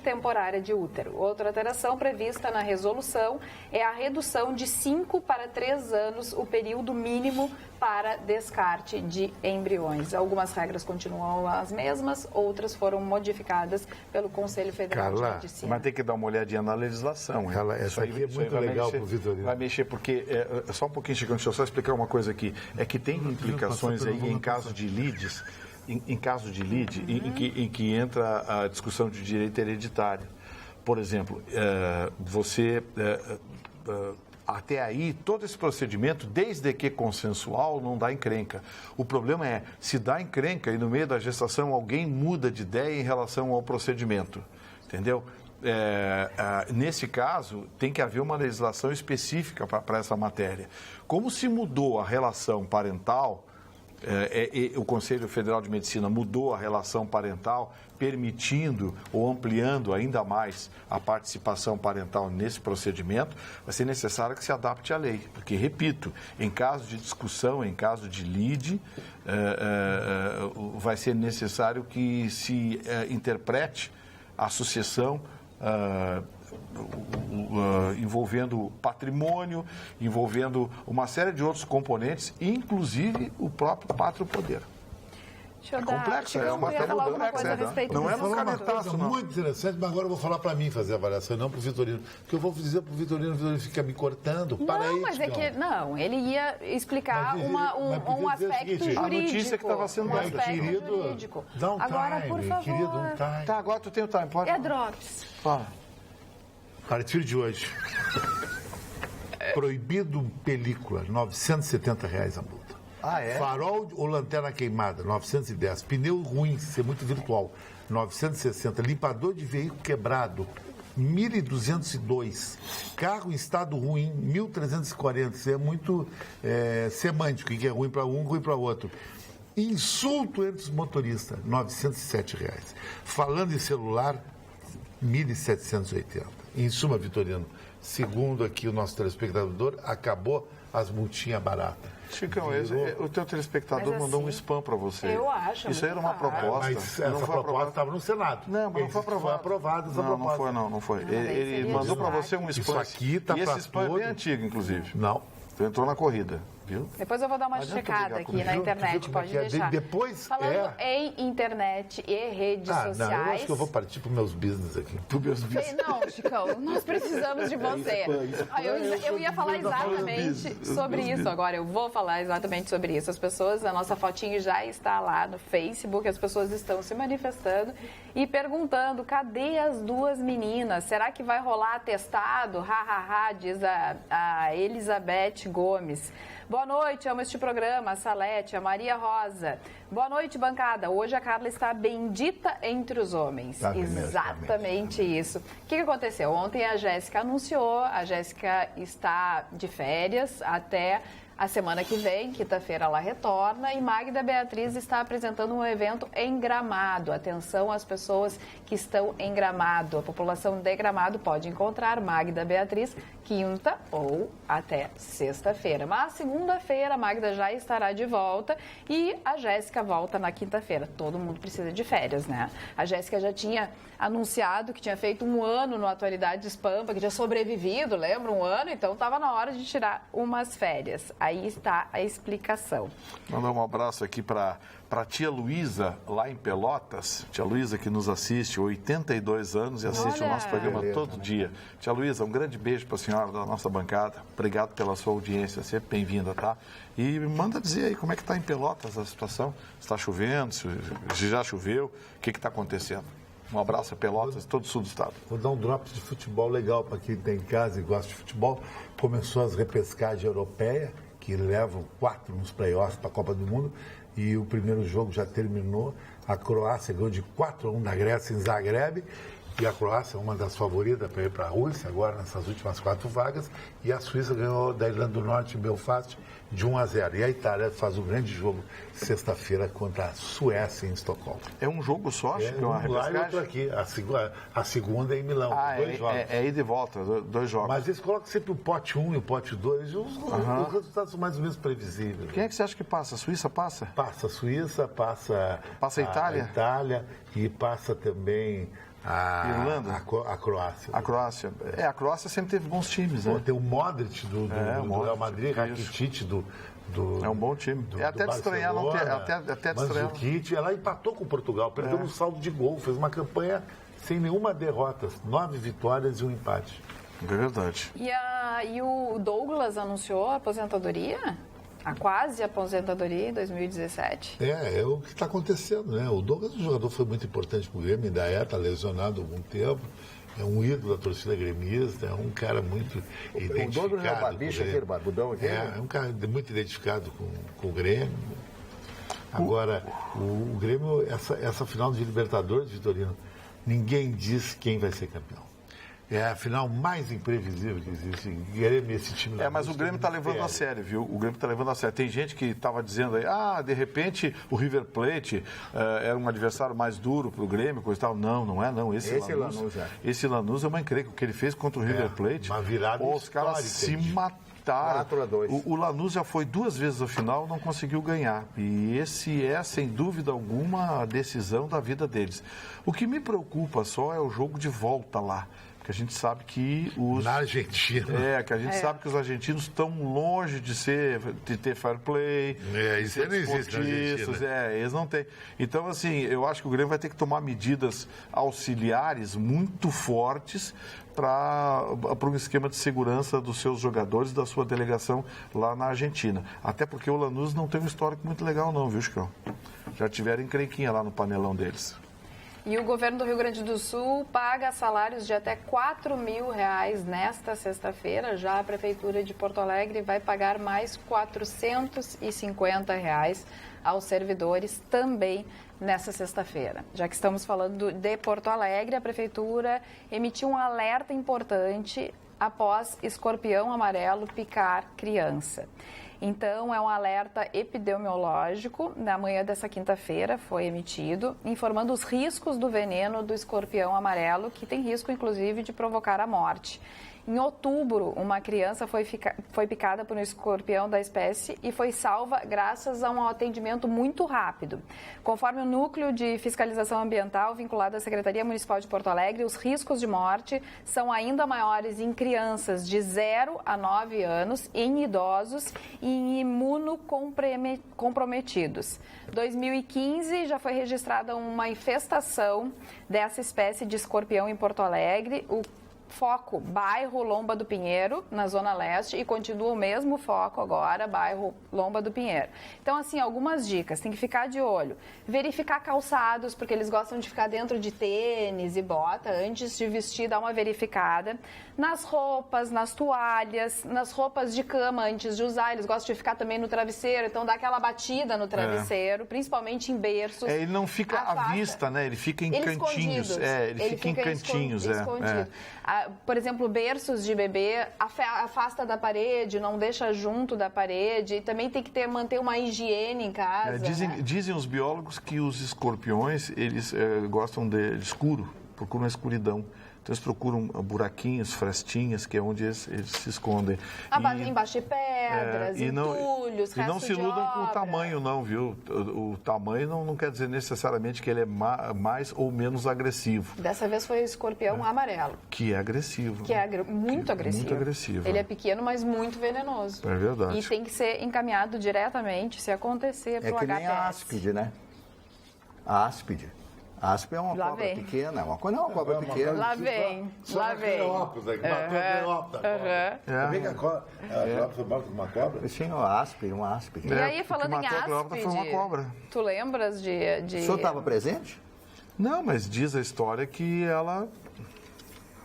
temporária de útero. Outra alteração prevista na resolução é a redução de 5 para 3 anos o período mínimo para descarte de embriões. Algumas regras continuam as mesmas, outras foram modificadas pelo Conselho Federal de Medicina. Mas tem que dar uma olhadinha na legislação. Essa aqui é muito legal para o Vitorino. Vai mexer, porque, só um pouquinho, Chico, deixa eu só explicar uma coisa aqui. É que tem implicações aí em caso de lides, em que entra a discussão de direito hereditário. Por exemplo, até aí, todo esse procedimento, desde que consensual, não dá encrenca. O problema é, se dá encrenca e no meio da gestação alguém muda de ideia em relação ao procedimento, entendeu? Nesse caso, tem que haver uma legislação específica para essa matéria. Como se mudou a relação parental, o Conselho Federal de Medicina mudou a relação parental, permitindo ou ampliando ainda mais a participação parental nesse procedimento, vai ser necessário que se adapte à lei. Porque, repito, em caso de discussão, em caso de lide, vai ser necessário que se interprete a sucessão envolvendo patrimônio, envolvendo uma série de outros componentes, inclusive o próprio pátrio poder. Deixa eu É dar... complexo, Chico, é uma eu ia falar alguma complexa, coisa a respeito não é disso. no Uma canetaço, coisa não. muito interessante, mas agora eu vou falar para mim fazer a avaliação, não para o Vitorino. Porque eu vou dizer para o Vitorino fica me cortando. Para aí, Mas é que... Não, ele ia explicar um aspecto jurídico. A notícia que estava sendo dada. Querido, jurídico. dá um Agora, time, por favor. querido, um time. Tá, agora tu tem o time, pode. É drops. Fala. A partir de hoje, proibido película, R$ 970 a multa. Ah, é? Farol ou lanterna queimada, 910. Pneu ruim, ser muito virtual, 960. Limpador de veículo quebrado, 1.202. Carro em estado ruim, 1.340. Isso é muito semântico, que é ruim para um, ruim para outro. Insulto entre os motoristas, R$ 907. Falando em celular, 1.780. Em suma, Vitorino, segundo aqui o nosso telespectador, acabou as multinhas baratas. Chicão, o teu telespectador Mas mandou um assim, spam para você. eu acho Isso aí era uma muito caro. proposta. Mas não essa foi proposta aprovada. estava no Senado. Não, mas não foi aprovado. Foi aprovada essa Não proposta. não foi. daí Ele seria mandou para destaque. você um spam. Isso aqui tá E esse pra spam é todo- bem antigo, inclusive. Não. Tu entrou na corrida, viu? Depois eu vou dar uma Não adianta checada brigar aqui comigo. na Tu viu internet, como é pode que é? deixar. Depois Falando em internet e redes Não, eu sociais... acho que eu vou partir para os meus business aqui. Não, Chicão, nós precisamos de você. Eu ia falar exatamente sobre isso agora. Eu vou falar exatamente sobre isso. As pessoas, a nossa fotinho já está lá no Facebook, as pessoas estão se manifestando e perguntando: cadê as duas meninas? Será que vai rolar atestado? Ha, ha, ha, diz a Elizabeth Gomes. Boa noite, amo este programa, a Salete, a Maria Rosa. Boa noite, bancada. Hoje a Carla está bendita entre os homens. Exatamente isso. O que aconteceu? Ontem a Jéssica anunciou, a Jéssica está de férias até a semana que vem, quinta-feira ela retorna, e Magda Beatriz está apresentando um evento em Gramado. Atenção às pessoas que estão em Gramado. A população de Gramado pode encontrar Magda Beatriz quinta ou até sexta-feira. Mas segunda-feira a Magda já estará de volta e a Jéssica volta na quinta-feira. Todo mundo precisa de férias, né? A Jéssica já tinha anunciado que tinha feito um ano no Atualidades Pampa, que tinha sobrevivido, lembra? Um ano, então estava na hora de tirar umas férias. Aí está a explicação. Mandar um abraço aqui para a tia Luísa, lá em Pelotas. Tia Luísa que nos assiste, 82 anos, e assiste o nosso programa todo dia. Tia Luísa, um grande beijo para a senhora da nossa bancada. Obrigado pela sua audiência, sempre bem-vinda, tá? E manda dizer aí como é que está em Pelotas a situação. Se está chovendo, se já choveu, o que está acontecendo? Um abraço a Pelotas e todo o sul do estado. Vou dar um drops de futebol legal para quem tem em casa e gosta de futebol. Começou as repescagens europeias, que levam 4 nos playoffs para a Copa do Mundo. E o primeiro jogo já terminou. A Croácia ganhou de 4-1 da Grécia em Zagreb. E a Croácia é uma das favoritas para ir para a Rússia, agora nessas últimas 4 vagas. E a Suíça ganhou da Irlanda do Norte, em Belfast, de 1-0. E a Itália faz um grande jogo sexta-feira contra a Suécia em Estocolmo. É um jogo só, Chico? É uma Um lá e outro repescagem? aqui. A segunda é em Milão. 2 jogos. É ida e volta, 2 jogos. Mas eles colocam sempre o pote 1 e o pote 2. Os resultados são mais ou menos previsíveis. Quem é que você acha que passa? A Suíça passa? Passa a Suíça, passa Passa a Itália? A Itália e passa também Irlanda? a Croácia. A Croácia. A Croácia sempre teve bons times, né? Tem o Modric do Real Madrid, Rakitic do É um bom time. Até de estranhar não ter. Até de estranhar. Mandzukic, ela empatou com o Portugal, perdeu no saldo de gol, fez uma campanha sem nenhuma derrota, 9 vitórias e um empate. É verdade. E o Douglas anunciou a aposentadoria? A quase aposentadoria em 2017? É o que está acontecendo, né? O Douglas, o jogador, foi muito importante para o Grêmio, ainda está lesionado há algum tempo. É um ídolo da torcida gremista, é um cara muito identificado. O Douglas é o Barbicha aqui, o Barbudão aqui? É um cara muito identificado com o Grêmio. Agora, o Grêmio, essa final de Libertadores, Vitorino, ninguém diz quem vai ser campeão. É a final mais imprevisível que existe. Grêmio, esse time Mas o Grêmio está levando a sério, viu? O Grêmio está levando a sério. Tem gente que estava dizendo aí, de repente o River Plate era um adversário mais duro para o Grêmio, coisa e tal. Não é não. Esse Lanús é uma encrenca. O que ele fez contra o River Plate, uma virada os caras se mataram. 4-2. O Lanús já foi 2 vezes à final, não conseguiu ganhar. E esse é, sem dúvida alguma, a decisão da vida deles. O que me preocupa só é o jogo de volta lá. Porque a gente sabe que Na Argentina. Que a gente sabe que os argentinos estão longe de ter fair play. Isso não existe na Argentina. Eles não têm. Então, assim, eu acho que o Grêmio vai ter que tomar medidas auxiliares muito fortes para um esquema de segurança dos seus jogadores, da sua delegação lá na Argentina. Até porque o Lanús não tem um histórico muito legal não, viu, Chicão? Já tiveram encrenquinha lá no panelão deles. E o governo do Rio Grande do Sul paga salários de até R$4.000 nesta sexta-feira. Já a Prefeitura de Porto Alegre vai pagar mais R$450 aos servidores também nessa sexta-feira. Já que estamos falando de Porto Alegre, a Prefeitura emitiu um alerta importante após escorpião amarelo picar criança. Então, é um alerta epidemiológico, na manhã dessa quinta-feira foi emitido, informando os riscos do veneno do escorpião amarelo, que tem risco, inclusive, de provocar a morte. Em outubro, uma criança foi picada por um escorpião da espécie e foi salva graças a um atendimento muito rápido. Conforme o Núcleo de Fiscalização Ambiental vinculado à Secretaria Municipal de Porto Alegre, os riscos de morte são ainda maiores em crianças de 0 a 9 anos, em idosos e em imunocomprometidos. Em 2015, já foi registrada uma infestação dessa espécie de escorpião em Porto Alegre. O foco, bairro Lomba do Pinheiro, na Zona Leste, e continua o mesmo foco agora, bairro Lomba do Pinheiro. Então, assim, algumas dicas, tem que ficar de olho. Verificar calçados, porque eles gostam de ficar dentro de tênis e bota, antes de vestir, dar uma verificada. Nas roupas, nas toalhas, nas roupas de cama, antes de usar, eles gostam de ficar também no travesseiro, então dá aquela batida no travesseiro, principalmente em berços. Ele não fica à vista, né? Ele fica em cantinhos. Ele fica em cantinhos. Escondido. Por exemplo, berços de bebê, afasta da parede, não deixa junto da parede. E também tem que manter uma higiene em casa. Dizem os biólogos que os escorpiões, eles gostam de escuro, procuram a escuridão. Então, eles procuram buraquinhos, frestinhas, que é onde eles se escondem. Embaixo de pedras, entulhos, e não se iludam com o tamanho, não, viu? O tamanho não quer dizer necessariamente que ele é mais ou menos agressivo. Dessa vez foi o escorpião amarelo. Que é agressivo. Que é muito agressivo. Muito agressivo. Ele é pequeno, mas muito venenoso. É verdade. E tem que ser encaminhado diretamente, se acontecer, para o HPS. É que nem a áspide, né? A áspide. A áspide é uma cobra pequena, uma cobra pequena. Lá vem. Cleópatra, que matou a Cleópatra. Sabia que a Cleópatra foi morta com uma cobra? Sim, uma áspide. E aí, falando em áspide, foi uma cobra. Tu lembras de... O senhor estava presente? Não, mas diz a história que ela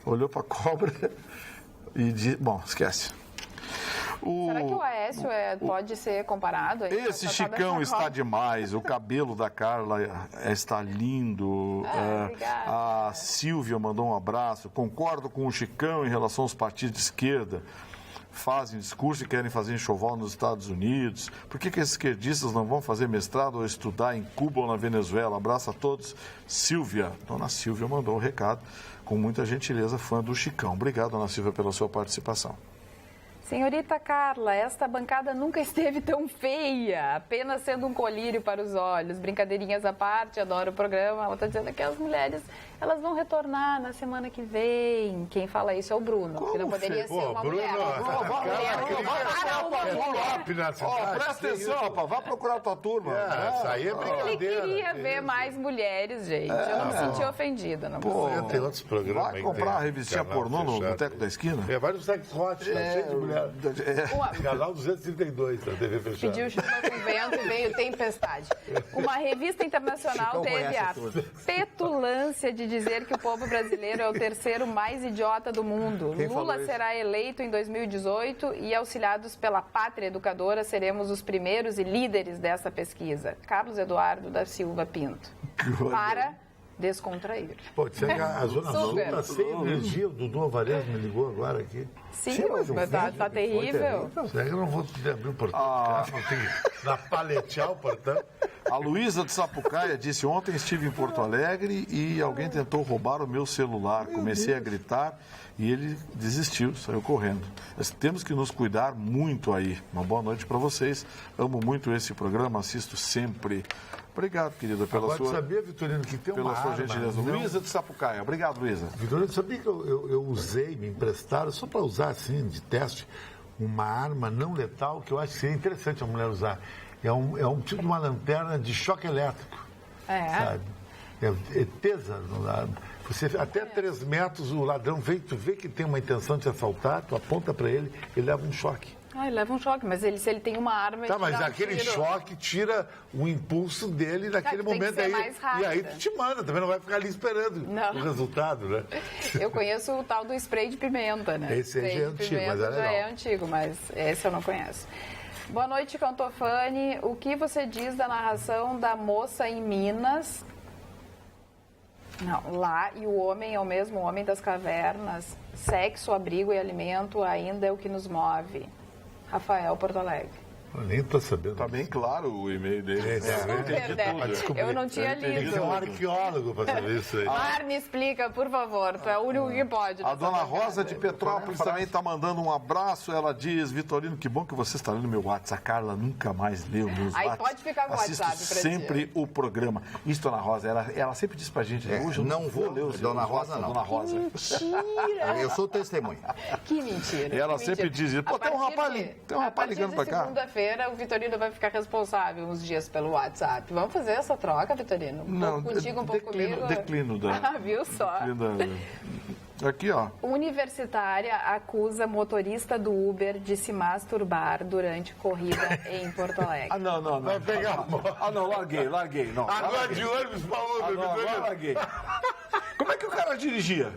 olhou para a cobra e disse... Bom, esquece. Será que o Aécio pode ser comparado? Esse Chicão está demais, o cabelo da Carla está lindo. A Silvia mandou um abraço. Concordo com o Chicão em relação aos partidos de esquerda. Fazem discurso e querem fazer enxoval nos Estados Unidos. Por que esses esquerdistas não vão fazer mestrado ou estudar em Cuba ou na Venezuela? Abraço a todos. Silvia, dona Silvia mandou um recado com muita gentileza, fã do Chicão. Obrigado, dona Silvia, pela sua participação. Senhorita Carla, esta bancada nunca esteve tão feia, apenas sendo um colírio para os olhos. Brincadeirinhas à parte, adoro o programa. Ela está dizendo que as mulheres, elas vão retornar na semana que vem. Quem fala isso é o Bruno, que não poderia ser uma mulher. Presta atenção, rapaz, vá procurar a tua turma. Isso aí é brincadeira. Ele queria ver mais mulheres, gente. Eu não me senti ofendida. Não tem outros programas. Vai comprar a revistinha pornô no Boteco da Esquina? Vai no Sex Hot, tá cheio de mulher. Canal 232, da TV fechada. Pediu chuva com vento e veio tempestade. Uma revista internacional teve a petulância de dizer que o povo brasileiro é o terceiro mais idiota do mundo. Lula será eleito em 2018 e, auxiliados pela Pátria Educadora, seremos os primeiros e líderes dessa pesquisa. Carlos Eduardo da Silva Pinto. Para descontrair. Pô, a Zona Sul está sem energia. O Dudu Alvarez me ligou agora aqui. Sim, mas tá terrível. Será que eu não vou poder abrir o portão de casa? Não tem na paletear o portão. A Luísa de Sapucaia disse, ontem estive em Porto Alegre e alguém tentou roubar o meu celular. Comecei a gritar e ele desistiu, saiu correndo. Nós temos que nos cuidar muito aí. Uma boa noite para vocês. Amo muito esse programa, assisto sempre. Obrigado, querida, pela Agora, sua... sabia, Vitorino, que tem uma sua arma... gentileza. Não... Luísa de Sapucaia. Obrigado, Luísa. Vitorino, sabia que eu usei, me emprestaram, só para usar assim, de teste, uma arma não letal que eu acho que seria interessante a mulher usar. É um tipo de uma lanterna de choque elétrico. Sabe? É tesa. Você, até 3 metros, o ladrão vê que tem uma intenção de te assaltar, tu aponta para ele, ele leva um choque. Ele leva um choque, mas se ele tem uma arma... Tá, mas aquele choque tira o impulso dele naquele momento aí. E aí tu te manda, também não vai ficar ali esperando o resultado, né? Eu conheço o tal do spray de pimenta, né? Esse aí já é antigo, mas é legal. Já é antigo, mas esse eu não conheço. Boa noite, Cantofani. O que você diz da narração da moça em Minas? Não, lá e o homem é o mesmo homem das cavernas. Sexo, abrigo e alimento ainda é o que nos move. Rafael, Porto Alegre. Eu nem estou sabendo. Tá bem claro o e-mail dele. Eu não tinha lido. Tem um arqueólogo para saber isso aí. Mar, me explica, por favor. Tu é o único que pode. A dona Rosa de Petrópolis também está mandando um abraço. Ela diz, Vitorino, que bom que você está lendo meu WhatsApp. A Carla nunca mais leu meus WhatsApp. Aí pode ficar com o WhatsApp Assisto sempre o programa. Isso, dona Rosa, ela sempre diz pra gente, hoje eu não vou ler os Dona Rosa, não. Dona Rosa. Mentira! Eu sou testemunha. Que mentira. E ela sempre diz isso. Pô, tem um rapaz ligando pra cá. Segunda-feira, o Vitorino vai ficar responsável uns dias pelo WhatsApp. Vamos fazer essa troca, Vitorino? Não, contigo, um pouco comigo? Declino da... Ah, viu só? Aqui, ó. Universitária acusa motorista do Uber de se masturbar durante corrida em Porto Alegre. Não. Vai pegar a moto. Não, larguei. Não. Agora de ônibus para Uber, Agora larguei. Como é que o cara dirigia?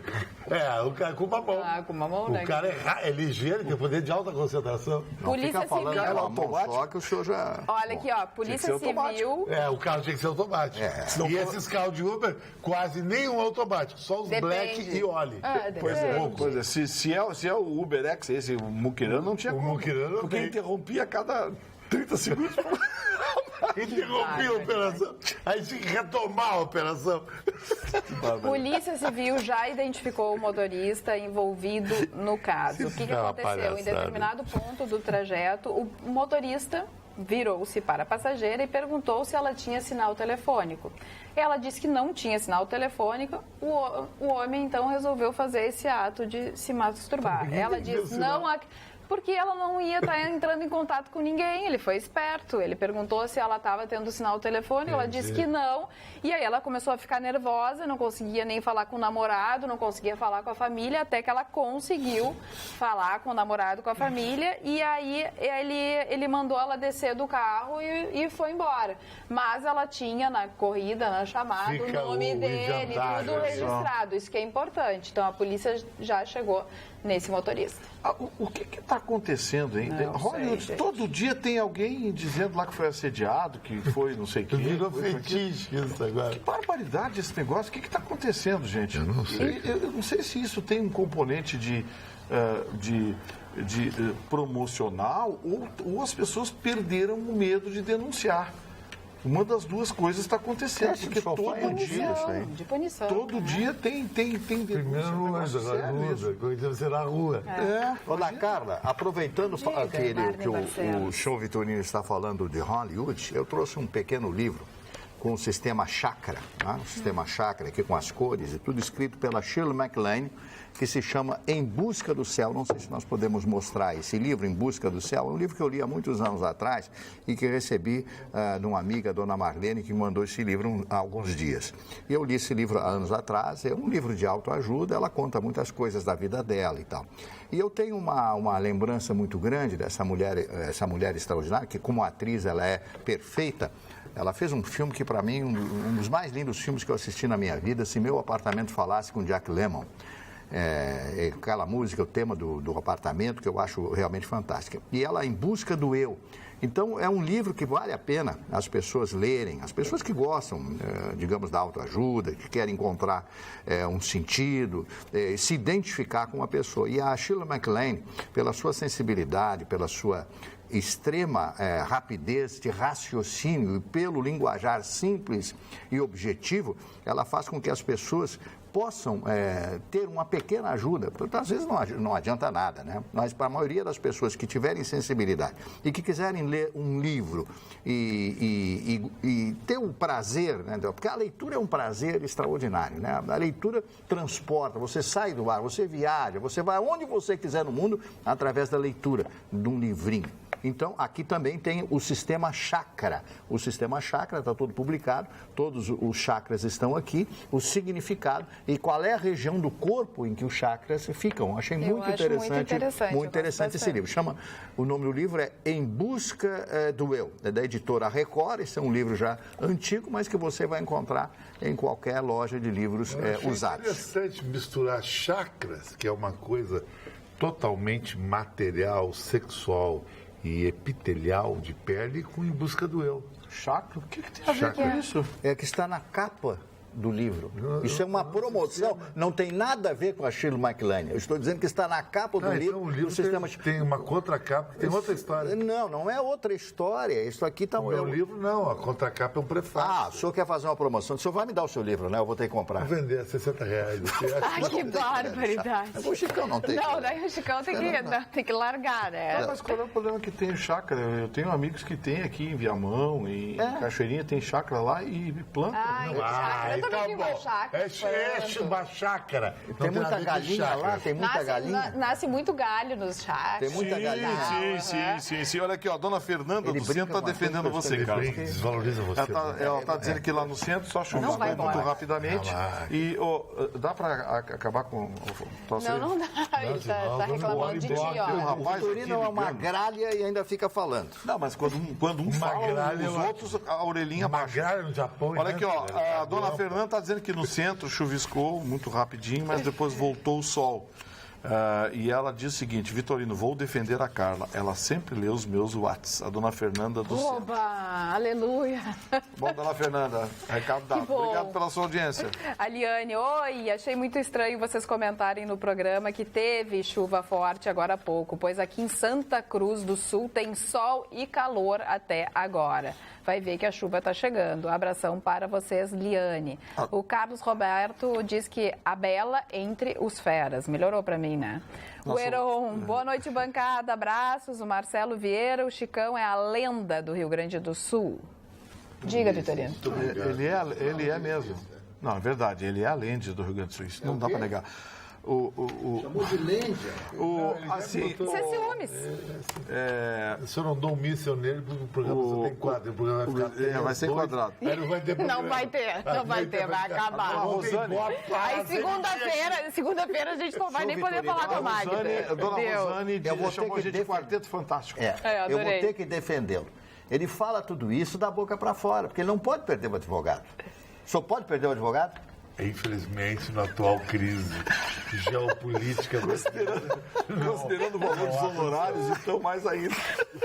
O cara com uma mão. Com uma mão, né? O cara é ligeiro, tem poder de alta concentração. Polícia Civil. Só que o senhor já... Olha aqui, ó. Polícia Civil... O carro tinha que ser automático. E esses carros de Uber, quase nenhum automático. Só os Black e Oli. Pois é. Se é o Uber X, esse muquirano, não tinha como. Porque interrompia a cada 30 segundos. Interrompia a operação. Aí tinha que retomar a operação. Polícia Civil já identificou o motorista envolvido no caso. O que aconteceu? Em determinado ponto do trajeto, o motorista virou-se para a passageira e perguntou se ela tinha sinal telefônico. Ela disse que não tinha sinal telefônico. O homem, então, resolveu fazer esse ato de se masturbar. Ela disse não... Porque ela não ia estar entrando em contato com ninguém. Ele foi esperto. Ele perguntou se ela estava tendo sinal telefônico. Ela disse que não. E aí ela começou a ficar nervosa, não conseguia nem falar com o namorado, não conseguia falar com a família, até que ela conseguiu falar com o namorado, com a família. E aí ele mandou ela descer do carro e foi embora. Mas ela tinha na corrida, na chamada, o nome dele, tudo registrado. Isso que é importante. Então a polícia já chegou nesse motorista. O que está acontecendo, hein? Hollywood, todo dia tem alguém dizendo lá que foi assediado, que foi não sei o quê. Virou fetiche isso agora. Que barbaridade esse negócio. O que está acontecendo, gente? Eu não sei. Eu não sei se isso tem um componente de promocional ou as pessoas perderam o medo de denunciar. Uma das duas coisas está acontecendo, porque todo dia, de punição, todo dia tem primeiro no ônibus, agora deve ser na rua. Olá, Carla, aproveitando que o show Vitorino está falando de Hollywood, eu trouxe um pequeno livro com o sistema Chakra, né? O sistema Chakra aqui com as cores e tudo escrito pela Shirley MacLaine, que se chama Em Busca do Céu. Não sei se nós podemos mostrar esse livro, Em Busca do Céu. É um livro que eu li há muitos anos atrás e que recebi de uma amiga, Dona Marlene, que me mandou esse livro há alguns dias. Eu li esse livro há anos atrás, é um livro de autoajuda, ela conta muitas coisas da vida dela e tal. E eu tenho uma lembrança muito grande dessa mulher extraordinária, que como atriz ela é perfeita. Ela fez um filme que, para mim, um dos mais lindos filmes que eu assisti na minha vida, Se Meu Apartamento Falasse, com Jack Lemmon. aquela música, o tema do apartamento, que eu acho realmente fantástica. E ela Em Busca do Eu. Então, é um livro que vale a pena as pessoas lerem, as pessoas que gostam, digamos, da autoajuda, que querem encontrar um sentido, se identificar com uma pessoa. E a Shirley MacLaine, pela sua sensibilidade, pela sua extrema rapidez de raciocínio e pelo linguajar simples e objetivo, ela faz com que as pessoas possam ter uma pequena ajuda, porque às vezes não adianta nada, né? Mas para a maioria das pessoas que tiverem sensibilidade e que quiserem ler um livro e ter o prazer, né? Porque a leitura é um prazer extraordinário, né? A leitura transporta, você sai do ar, você viaja, você vai onde você quiser no mundo através da leitura de um livrinho. Então, aqui também tem o sistema chakra. O sistema chakra está todo publicado, todos os chakras estão aqui, o significado e qual é a região do corpo em que os chakras ficam. Achei muito interessante esse livro. O nome do livro é Em Busca do Eu, é da editora Record. Esse é um livro já antigo, mas que você vai encontrar em qualquer loja de livros usados. É interessante misturar chakras, que é uma coisa totalmente material, sexual e epitelial de pele, com Em Busca do Eu. Chakra? O que tem a ver com isso? É que está na capa do livro. Isso é uma promoção, não tem nada a ver com a Shirley MacLaine. Eu estou dizendo que está na capa do livro. Então o livro tem uma contracapa, tem outra história. Não é outra história. Isso aqui está... O meu livro não, a contracapa é um prefácio. O senhor quer fazer uma promoção? O senhor vai me dar o seu livro, né? Eu vou ter que comprar. Vou vender a R$60. Ai, que barbaridade. O Chicão não tem. Não, daí o Chicão tem que largar, né? Mas qual é o problema que tem chácara? Eu tenho amigos que tem aqui em Viamão, em Cachoeirinha, tem chácara lá e planta. Eu também vivo chácara. É uma chácara. Tem muita galinha lá, tem muita galinha. Nasce muito galho nos chácaras. Tem muita galinha. Sim. Olha aqui, ó, a dona Fernanda do centro está defendendo você, cara. Desvaloriza você. Ela está dizendo que lá no centro só choveu muito rapidamente. E dá para acabar com o troço? Não dá. Ele está reclamando de ti, ó. O Vitorino é uma gralha e ainda fica falando. Não, mas quando um fala, os outros, a orelhinha baixa. Gralha no Japão. Olha aqui, ó, a dona Fernanda está dizendo que no centro chuviscou muito rapidinho, mas depois voltou o sol. E ela diz o seguinte: Vitorino, vou defender a Carla. Ela sempre lê os meus WhatsApp. A dona Fernanda do centro. Oba, aleluia. Bom, dona Fernanda, recado dado. Obrigado pela sua audiência. Aliane, oi, achei muito estranho vocês comentarem no programa que teve chuva forte agora há pouco, pois aqui em Santa Cruz do Sul tem sol e calor até agora. Vai ver que a chuva está chegando. Abração para vocês, Liane. O Carlos Roberto diz que a Bela entre os feras. Melhorou para mim, né? O Heron, boa noite, bancada. Abraços. O Marcelo Vieira, o Chicão é a lenda do Rio Grande do Sul. Diga, Vitorino. Ele é mesmo. Não, é verdade. Ele é a lenda do Rio Grande do Sul. Isso não dá para negar. Chamou de lenda. Isso é ciúmes. Se eu não dou um míssil nele, o programa só tem quadro. O programa vai ser quadrado. Não vai ter, vai acabar. Aí segunda-feira a gente não vai nem poder falar com a Magda. Dona Rosane chamou a gente de quarteto fantástico. Eu vou ter que defendê-lo. Ele fala tudo isso da boca para fora, porque ele não pode perder o advogado. Só pode perder o advogado? Infelizmente, na atual crise geopolítica... Considerando o valor dos honorários, então mais ainda.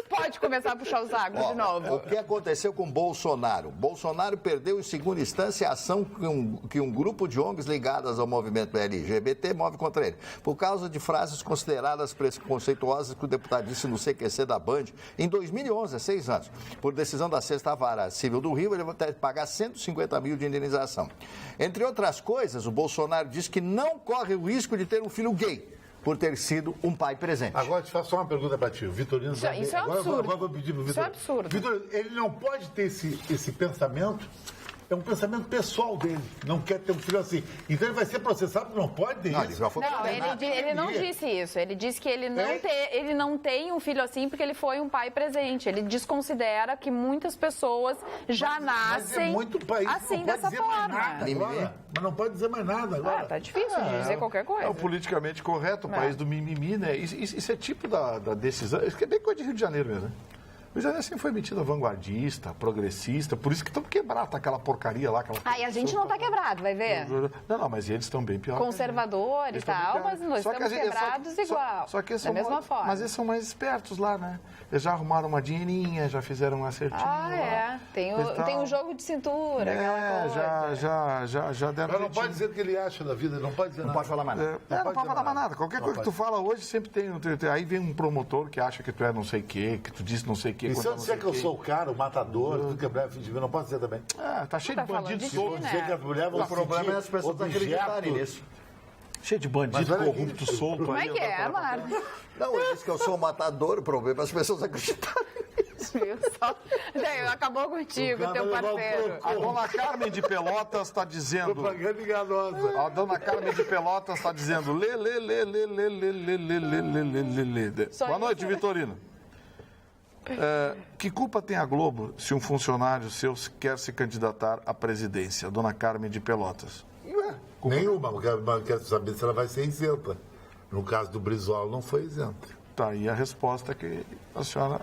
Pode começar a puxar os águas de novo. O que aconteceu com Bolsonaro? Bolsonaro perdeu em segunda instância a ação que um grupo de ONGs ligadas ao movimento LGBT move contra ele, por causa de frases consideradas preconceituosas que o deputado disse no CQC da Band em 2011, há 6 anos. Por decisão da 6ª Vara Civil do Rio, ele vai ter que pagar 150 mil de indenização. Entre outras coisas, o Bolsonaro diz que não corre o risco de ter um filho gay, por ter sido um pai presente. Agora te faço só uma pergunta para ti. O Vitorino... Isso é absurdo. Agora vou pedir para o Vitorino. Isso é absurdo. Vitorino, ele não pode ter esse pensamento... É um pensamento pessoal dele. Não quer ter um filho assim. Então ele vai ser processado, não pode ter isso. Ele não disse isso. Ele disse que ele não tem um filho assim porque ele foi um pai presente. Ele desconsidera que muitas pessoas já nascem assim, dessa forma. Mas não pode dizer mais nada agora. Tá difícil de dizer qualquer coisa. É o politicamente correto, o país do mimimi, né? Isso é tipo da decisão. Isso é bem coisa de Rio de Janeiro mesmo, né? O Jânio sempre foi metido vanguardista, progressista, por isso que estamos quebrados, aquela porcaria lá. E a gente não está quebrado, vai ver? Não, mas eles estão bem pior. Conservador e tal, mas nós estamos quebrados igual, só que da mesma forma. Mas eles são mais espertos lá, né? Eles já arrumaram uma dinheirinha, já fizeram um acertinho. Tem um jogo de cintura, aquela coisa. Já deram. Mas não pode dizer o que ele acha da vida, não pode dizer nada. Não pode falar mais nada. Não pode falar mais nada. Qualquer coisa que tu fala hoje sempre tem. Aí vem um promotor que acha que tu é não sei o quê, que tu disse não sei o quê. E se eu disser que eu sou o cara, o matador, tudo que é breve, não pode dizer também. Tá cheio de bandidos soltos. Dizer que a mulher vai O problema é as pessoas acreditarem nisso. Cheio de bandido corrupto solto. Como é que é, Marcos? Não, ele disse que eu sou o matador, o problema é as pessoas acreditarem nisso. Acabou contigo, teu parceiro. A dona Carmen de Pelotas está dizendo... Propaganda enganosa. A dona Carmen de Pelotas está dizendo... Lê. Boa noite, Vitorino. Que culpa tem a Globo se um funcionário seu quer se candidatar à presidência? Dona Carmen de Pelotas. Nenhuma, mas quero saber se ela vai ser isenta. No caso do Brizola, não foi isenta. Tá aí a resposta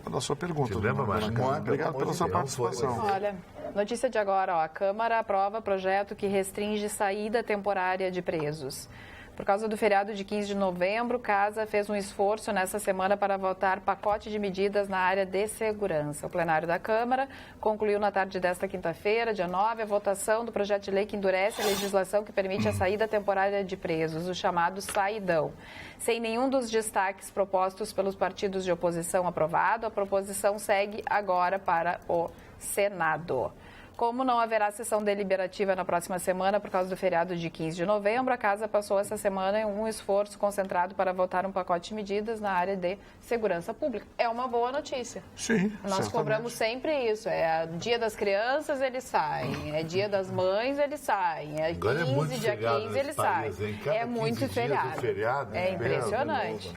da sua pergunta. Lembra, mais? Obrigado pela sua participação. Olha, notícia de agora, a Câmara aprova projeto que restringe saída temporária de presos. Por causa do feriado de 15 de novembro, Casa fez um esforço nessa semana para votar pacote de medidas na área de segurança. O plenário da Câmara concluiu na tarde desta quinta-feira, dia 9, a votação do projeto de lei que endurece a legislação que permite a saída temporária de presos, o chamado saidão. Sem nenhum dos destaques propostos pelos partidos de oposição aprovado, a proposição segue agora para o Senado. Como não haverá sessão deliberativa na próxima semana por causa do feriado de 15 de novembro, a Casa passou essa semana em um esforço concentrado para votar um pacote de medidas na área de segurança pública. É uma boa notícia. Sim, Nós certamente. cobramos sempre isso. É dia das crianças, eles saem. É dia das mães, eles saem. É 15, dia 15, eles saem. É muito feriado. É impressionante.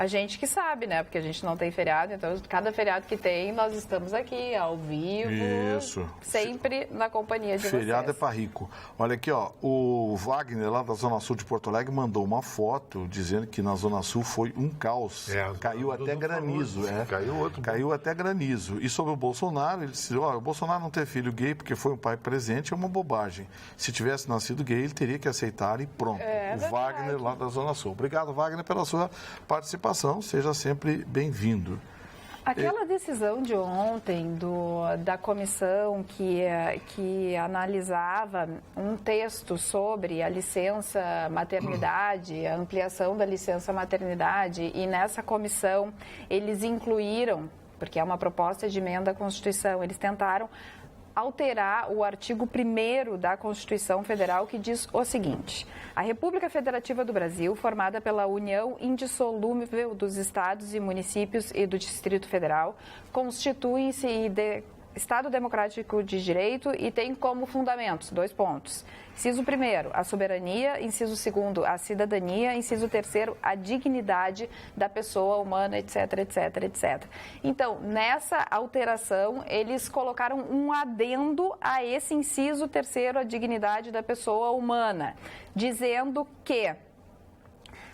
A gente que sabe, né? Porque a gente não tem feriado, então cada feriado que tem, nós estamos aqui, ao vivo. Isso. Sempre na companhia de vocês. Feriado é para rico. Olha aqui, ó, o Wagner, lá da Zona Sul de Porto Alegre, mandou uma foto dizendo que na Zona Sul foi um caos. Caiu até granizo. Caiu até granizo. E sobre o Bolsonaro, ele disse, o Bolsonaro não ter filho gay porque foi um pai presente é uma bobagem. Se tivesse nascido gay, ele teria que aceitar e pronto. O Wagner, lá da Zona Sul. Obrigado, Wagner, pela sua participação. Seja sempre bem-vindo. Aquela decisão de ontem da comissão que analisava um texto sobre a licença maternidade, a ampliação da licença maternidade, e nessa comissão eles incluíram, porque é uma proposta de emenda à Constituição, eles tentaram alterar o artigo 1º da Constituição Federal, que diz o seguinte: a República Federativa do Brasil, formada pela união indissolúvel dos estados e municípios e do Distrito Federal, constituem-se de Estado Democrático de Direito e tem como fundamentos, 2 pontos. Inciso 1º, a soberania. Inciso 2º, a cidadania. Inciso 3º, a dignidade da pessoa humana, etc, etc, etc. Então, nessa alteração, eles colocaram um adendo a esse inciso 3º, a dignidade da pessoa humana, dizendo que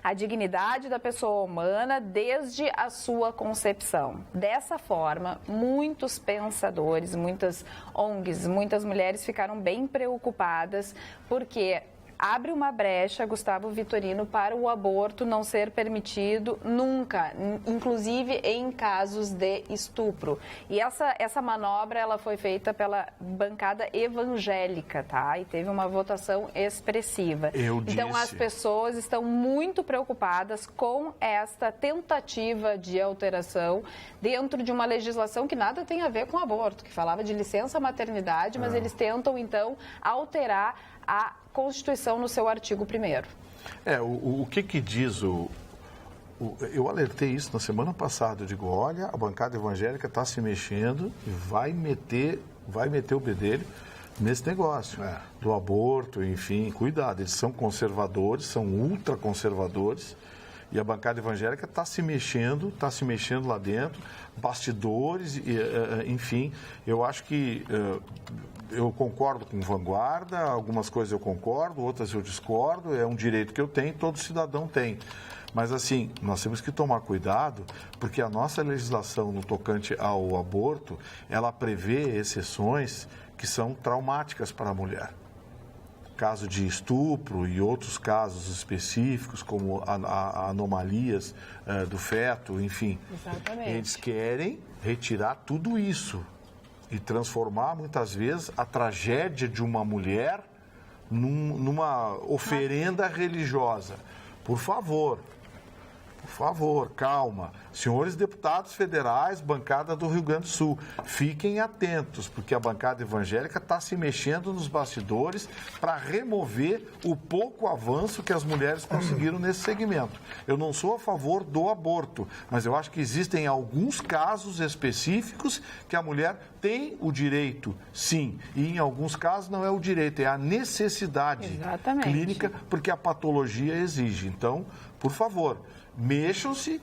a dignidade da pessoa humana desde a sua concepção. Dessa forma, muitos pensadores, muitas ONGs, muitas mulheres ficaram bem preocupadas porque abre uma brecha, Gustavo Vitorino, para o aborto não ser permitido nunca, inclusive em casos de estupro. E essa manobra ela foi feita pela bancada evangélica, tá? E teve uma votação expressiva. Então as pessoas estão muito preocupadas com esta tentativa de alteração dentro de uma legislação que nada tem a ver com aborto, que falava de licença maternidade, mas eles tentam então alterar a Constituição no seu artigo 1º. O que diz eu alertei isso na semana passada. Eu digo, olha, a bancada evangélica está se mexendo e vai meter o bedelho nesse negócio do aborto, enfim, cuidado. Eles são conservadores, são ultraconservadores. E a bancada evangélica está se mexendo lá dentro, bastidores, enfim. Eu acho que eu concordo com vanguarda, algumas coisas eu concordo, outras eu discordo, é um direito que eu tenho, todo cidadão tem. Mas, assim, nós temos que tomar cuidado, porque a nossa legislação no tocante ao aborto, ela prevê exceções que são traumáticas para a mulher. Caso de estupro e outros casos específicos, como anomalias do feto, enfim. Exatamente. Eles querem retirar tudo isso e transformar, muitas vezes, a tragédia de uma mulher numa oferenda religiosa. Por favor, calma. Senhores deputados federais, bancada do Rio Grande do Sul, fiquem atentos, porque a bancada evangélica está se mexendo nos bastidores para remover o pouco avanço que as mulheres conseguiram nesse segmento. Eu não sou a favor do aborto, mas eu acho que existem alguns casos específicos que a mulher tem o direito, sim, e em alguns casos não é o direito, é a necessidade clínica, porque a patologia exige. Então, por favor, mexam-se,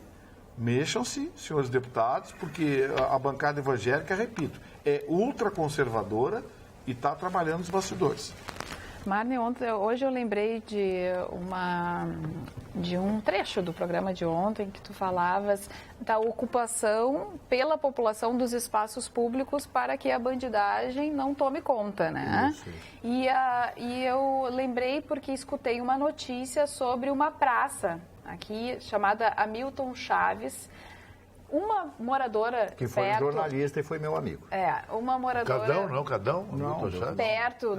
senhores deputados, porque a bancada evangélica, repito, é ultraconservadora e está trabalhando nos bastidores. Marne, hoje eu lembrei de um trecho do programa de ontem que tu falavas da ocupação pela população dos espaços públicos para que a bandidagem não tome conta, né? Isso. E eu lembrei porque escutei uma notícia sobre uma praça aqui chamada Hamilton Chaves. Uma moradora que foi perto, jornalista e foi meu amigo. Uma moradora... Cadão? Não. Perto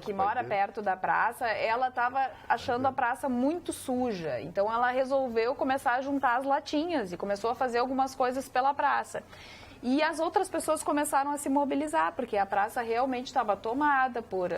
que mora perto da praça, ela estava achando a praça muito suja. Então, ela resolveu começar a juntar as latinhas e começou a fazer algumas coisas pela praça. E as outras pessoas começaram a se mobilizar, porque a praça realmente estava tomada por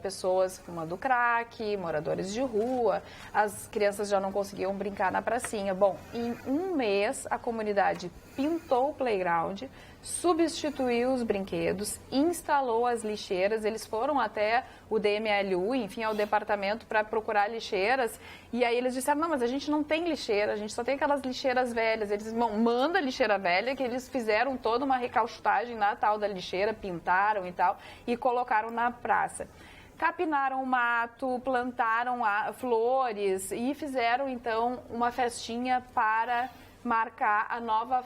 pessoas fumando crack, moradores de rua, as crianças já não conseguiam brincar na pracinha. Bom, em um mês, a comunidade pintou o playground, substituiu os brinquedos, instalou as lixeiras, eles foram até o DMLU, enfim, ao departamento para procurar lixeiras, e aí eles disseram, não, mas a gente não tem lixeira, a gente só tem aquelas lixeiras velhas. Eles mandam a lixeira velha, que eles fizeram toda uma recauchutagem na tal da lixeira, pintaram e tal, e colocaram na praça. Capinaram o mato, plantaram flores e fizeram, então, uma festinha para marcar a nova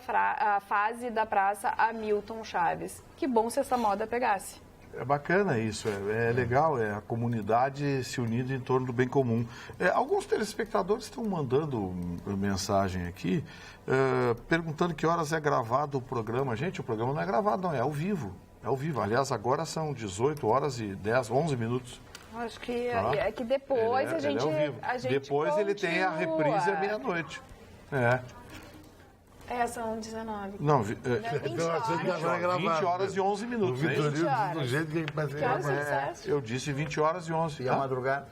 fase da Praça Hamilton Chaves. Que bom se essa moda pegasse. É bacana isso, é legal, a comunidade se unindo em torno do bem comum. Alguns telespectadores estão mandando mensagem aqui, perguntando que horas é gravado o programa. Gente, o programa não é gravado, não, é ao vivo. É ao vivo. Aliás, agora são 18 horas e 11 minutos. Acho que é que depois a gente depois continua. Ele tem a reprise à meia-noite. São 19. Não, 20 horas. 20 horas e 11 minutos. Do jeito que que horas você disseste? Eu disse 20 horas e 11. E a madrugada?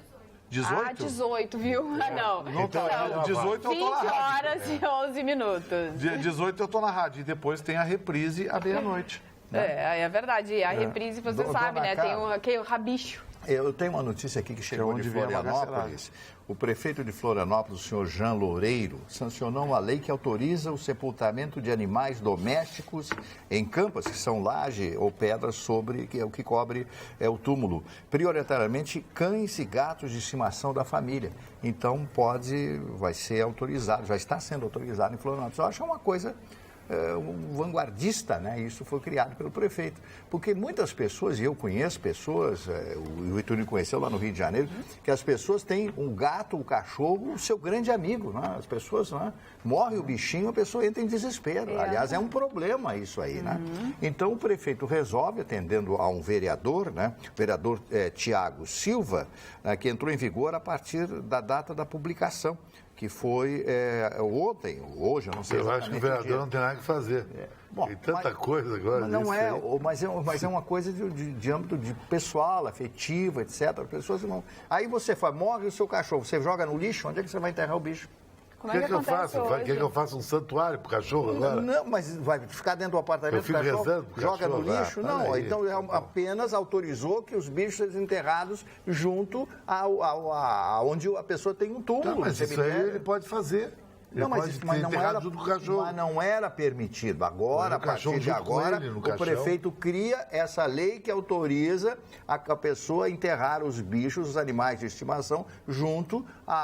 18? 18, viu? Não. 18 eu tô na rádio. 20 horas e 11 minutos. 18 eu tô na rádio. E depois tem a reprise à meia-noite. É verdade. E a reprise, você sabe, né? Tem o rabicho. Eu tenho uma notícia aqui que chegou de Florianópolis. O prefeito de Florianópolis, o senhor Jean Loureiro, sancionou uma lei que autoriza o sepultamento de animais domésticos em campas, que são laje ou pedras sobre o que cobre o túmulo. Prioritariamente cães e gatos de estimação da família. Então vai ser autorizado, já está sendo autorizado em Florianópolis. Eu acho uma coisa vanguardista, né? Isso foi criado pelo prefeito. Porque muitas pessoas, e eu conheço pessoas, o Itúnio conheceu lá no Rio de Janeiro, que as pessoas têm um gato, um cachorro, o seu grande amigo, né? As pessoas, né? Morre o bichinho, a pessoa entra em desespero. Aliás, é um problema isso aí, né? Então, o prefeito resolve, atendendo a um vereador, né? O vereador Tiago Silva, que entrou em vigor a partir da data da publicação, que foi ontem, hoje, eu não sei. Eu acho que o vereador não tem nada que fazer. Bom, tem tanta coisa agora. Mas é uma coisa de âmbito de pessoal, afetiva, etc. Pessoas não... Aí você morre o seu cachorro, você joga no lixo, onde é que você vai enterrar o bicho? Como é que eu faço? Quer que eu faça um santuário pro cachorro agora? Não, mas vai ficar dentro do apartamento do cachorro, joga no lixo? Não, então apenas autorizou que os bichos sejam enterrados junto onde a pessoa tem um túmulo. Mas isso aí ele pode fazer. Não, mas não era permitido. Agora, a partir de agora, o prefeito cria essa lei que autoriza a pessoa enterrar os bichos, os animais de estimação, junto ao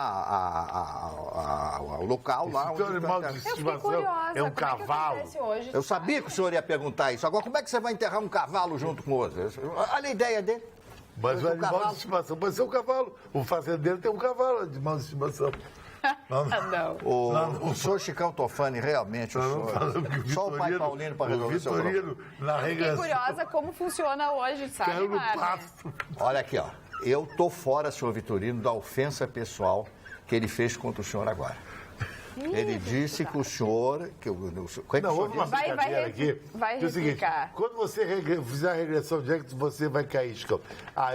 local lá onde... animal de estimação é um cavalo. Eu sabia que o senhor ia perguntar isso. Agora, como é que você vai enterrar um cavalo junto com outro? Olha a ideia dele. Mas o animal de estimação pode ser um cavalo. O fazendeiro tem um cavalo de animal de estimação. O senhor Chicão Tofani, realmente, só o pai Paulino para resolver esse problema. Fiquei curiosa como funciona hoje, sabe, Mário? Olha aqui, ó. Eu tô fora, senhor Vitorino, da ofensa pessoal que ele fez contra o senhor agora. Ele disse que o senhor... Houve uma brincadeira aqui. Vai replicar. Quando você fizer a regressão, onde é que você vai cair, Chicão?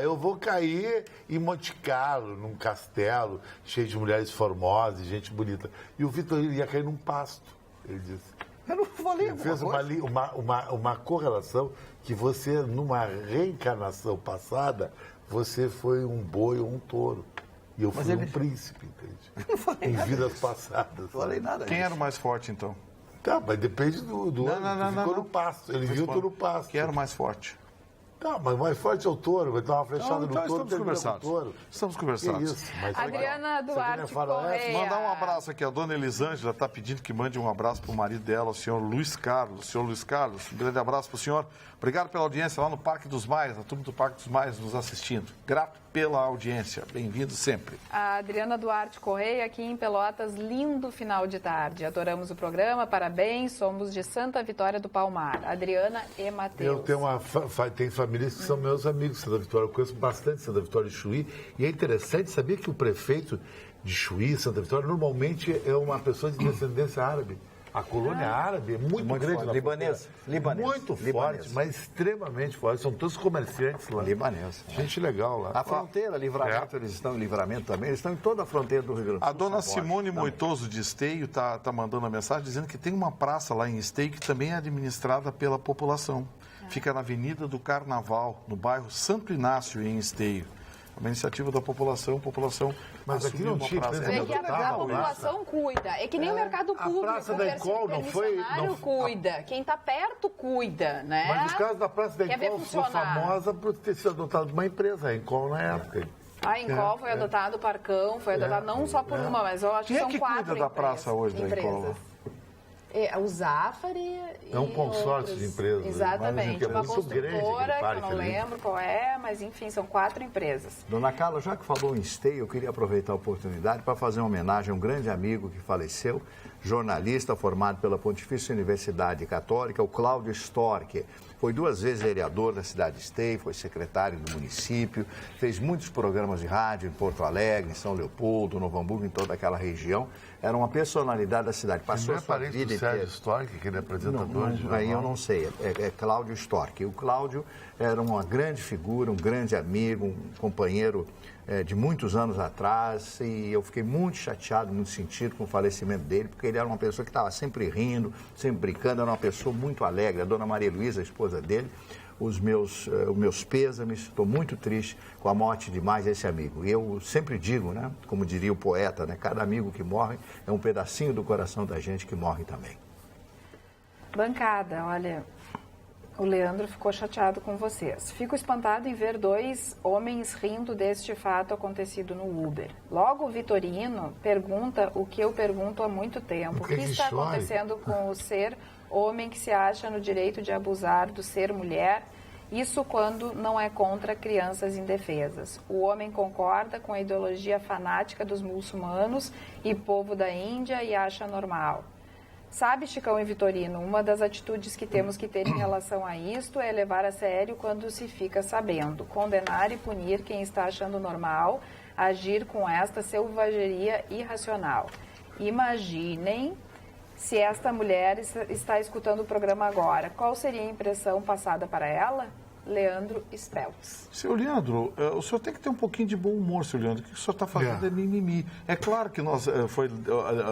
Eu vou cair em Monte Carlo, num castelo, cheio de mulheres formosas, gente bonita. E o Vitorino ia cair num pasto, ele disse. Eu não falei Ele fez uma correlação que você, numa reencarnação passada, você foi um boi ou um touro. E eu fui um príncipe, entende? Em vidas passadas. Não falei nada. Quem era o mais forte, então? Tá, mas depende do ano. Ficou no pasto. Ele viu tudo no pasto. Quem era o mais forte? Tá, mas o mais forte é o touro. Vai dar uma flechada no touro. Estamos conversando. Adriana Duarte Correia. Mandar um abraço aqui. A dona Elisângela está pedindo que mande um abraço para o marido dela, o senhor Luiz Carlos. Senhor Luiz Carlos, um grande abraço para o senhor. Obrigado pela audiência lá no Parque dos Maias, a turma do Parque dos Maias nos assistindo. Grato pela audiência. Bem-vindo sempre. A Adriana Duarte Correia, aqui em Pelotas, lindo final de tarde. Adoramos o programa, parabéns. Somos de Santa Vitória do Palmar. Adriana e Matheus. Eu tenho famílias que são meus amigos de Santa Vitória. Eu conheço bastante Santa Vitória de Chuí. E é interessante saber que o prefeito de Chuí, Santa Vitória, normalmente é uma pessoa de descendência árabe. A colônia árabe é muito grande forte. Libanesa. Muito forte, mas extremamente forte. São todos comerciantes lá. Libanesa. Gente legal lá. A fronteira, Livramento, eles estão em Livramento também. Eles estão em toda a fronteira do Rio Grande do Sul. A dona Simone Moitoso de Esteio está mandando uma mensagem dizendo que tem uma praça lá em Esteio que também é administrada pela população. Fica na Avenida do Carnaval, no bairro Santo Inácio, em Esteio. Uma iniciativa da população, mas aqui não tinha praça. É que a população cuida. É que nem o mercado público. A Praça da Ecol não foi... cuida. Quem está perto cuida, né? Mas no caso da Praça da Ecol foi famosa por ter sido adotada de uma empresa, a Ecol na época. A Ecol foi adotado, o Parcão foi adotado não só por uma, mas eu acho que são 4 empresas. Quem é que cuida da praça hoje da Ecol? O Zafari. É um consórcio de empresas. Exatamente. Uma construtora, que eu não lembro qual é, mas enfim, são 4 empresas. Dona Carla, já que falou em Esteio, eu queria aproveitar a oportunidade para fazer uma homenagem a um grande amigo que faleceu, jornalista formado pela Pontifícia Universidade Católica, o Cláudio Storck. Foi 2 vezes vereador da cidade de Esteio, foi secretário do município, fez muitos programas de rádio em Porto Alegre, em São Leopoldo, Novo Hamburgo, em toda aquela região. Era uma personalidade da cidade. Passou a sua vida inteira. Sérgio Storck, que ele é apresentador de jornal? Aí eu não sei, é Cláudio Storck. O Cláudio era uma grande figura, um grande amigo, um companheiro de muitos anos atrás, e eu fiquei muito chateado, muito sentido com o falecimento dele, porque ele era uma pessoa que estava sempre rindo, sempre brincando, era uma pessoa muito alegre. A dona Maria Luísa, a esposa dele, os meus pêsames, estou muito triste com a morte de mais esse amigo. E eu sempre digo, né, como diria o poeta, né, cada amigo que morre é um pedacinho do coração da gente que morre também. Bancada, olha, o Leandro ficou chateado com vocês. Fico espantado em ver 2 homens rindo deste fato acontecido no Uber. Logo o Vitorino pergunta o que eu pergunto há muito tempo. O que está acontecendo com o ser homem que se acha no direito de abusar do ser mulher? Isso quando não é contra crianças indefesas. O homem concorda com a ideologia fanática dos muçulmanos e povo da Índia e acha normal. Sabe, Chicão e Vitorino, uma das atitudes que temos que ter em relação a isto é levar a sério quando se fica sabendo, condenar e punir quem está achando normal agir com esta selvageria irracional. Imaginem se esta mulher está escutando o programa agora. Qual seria a impressão passada para ela? Leandro Speltz. Seu Leandro, o senhor tem que ter um pouquinho de bom humor, seu Leandro. O que o senhor está fazendo é mimimi. É claro que foi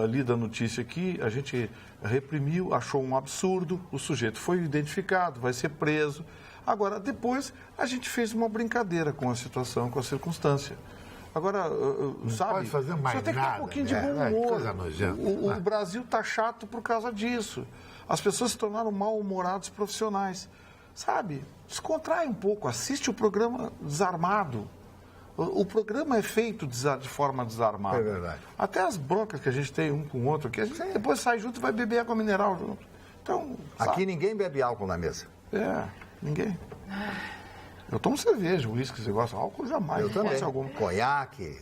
lida a notícia aqui, a gente reprimiu, achou um absurdo, o sujeito foi identificado, vai ser preso. Agora, depois, a gente fez uma brincadeira com a situação, com a circunstância. Agora, sabe, pode fazer mais só tem que ter um pouquinho de bom humor. Coisa nojenta. O Brasil está chato por causa disso. As pessoas se tornaram mal-humorados profissionais. Sabe, descontrai um pouco, assiste o programa desarmado. O programa é feito de forma desarmada. É verdade. Até as broncas que a gente tem um com o outro, que a gente depois sai junto e vai beber água mineral junto. Então, aqui ninguém bebe álcool na mesa. Ninguém. Eu tomo cerveja, uísque, você gosta. Álcool jamais. Eu também. Algum. Conhaque,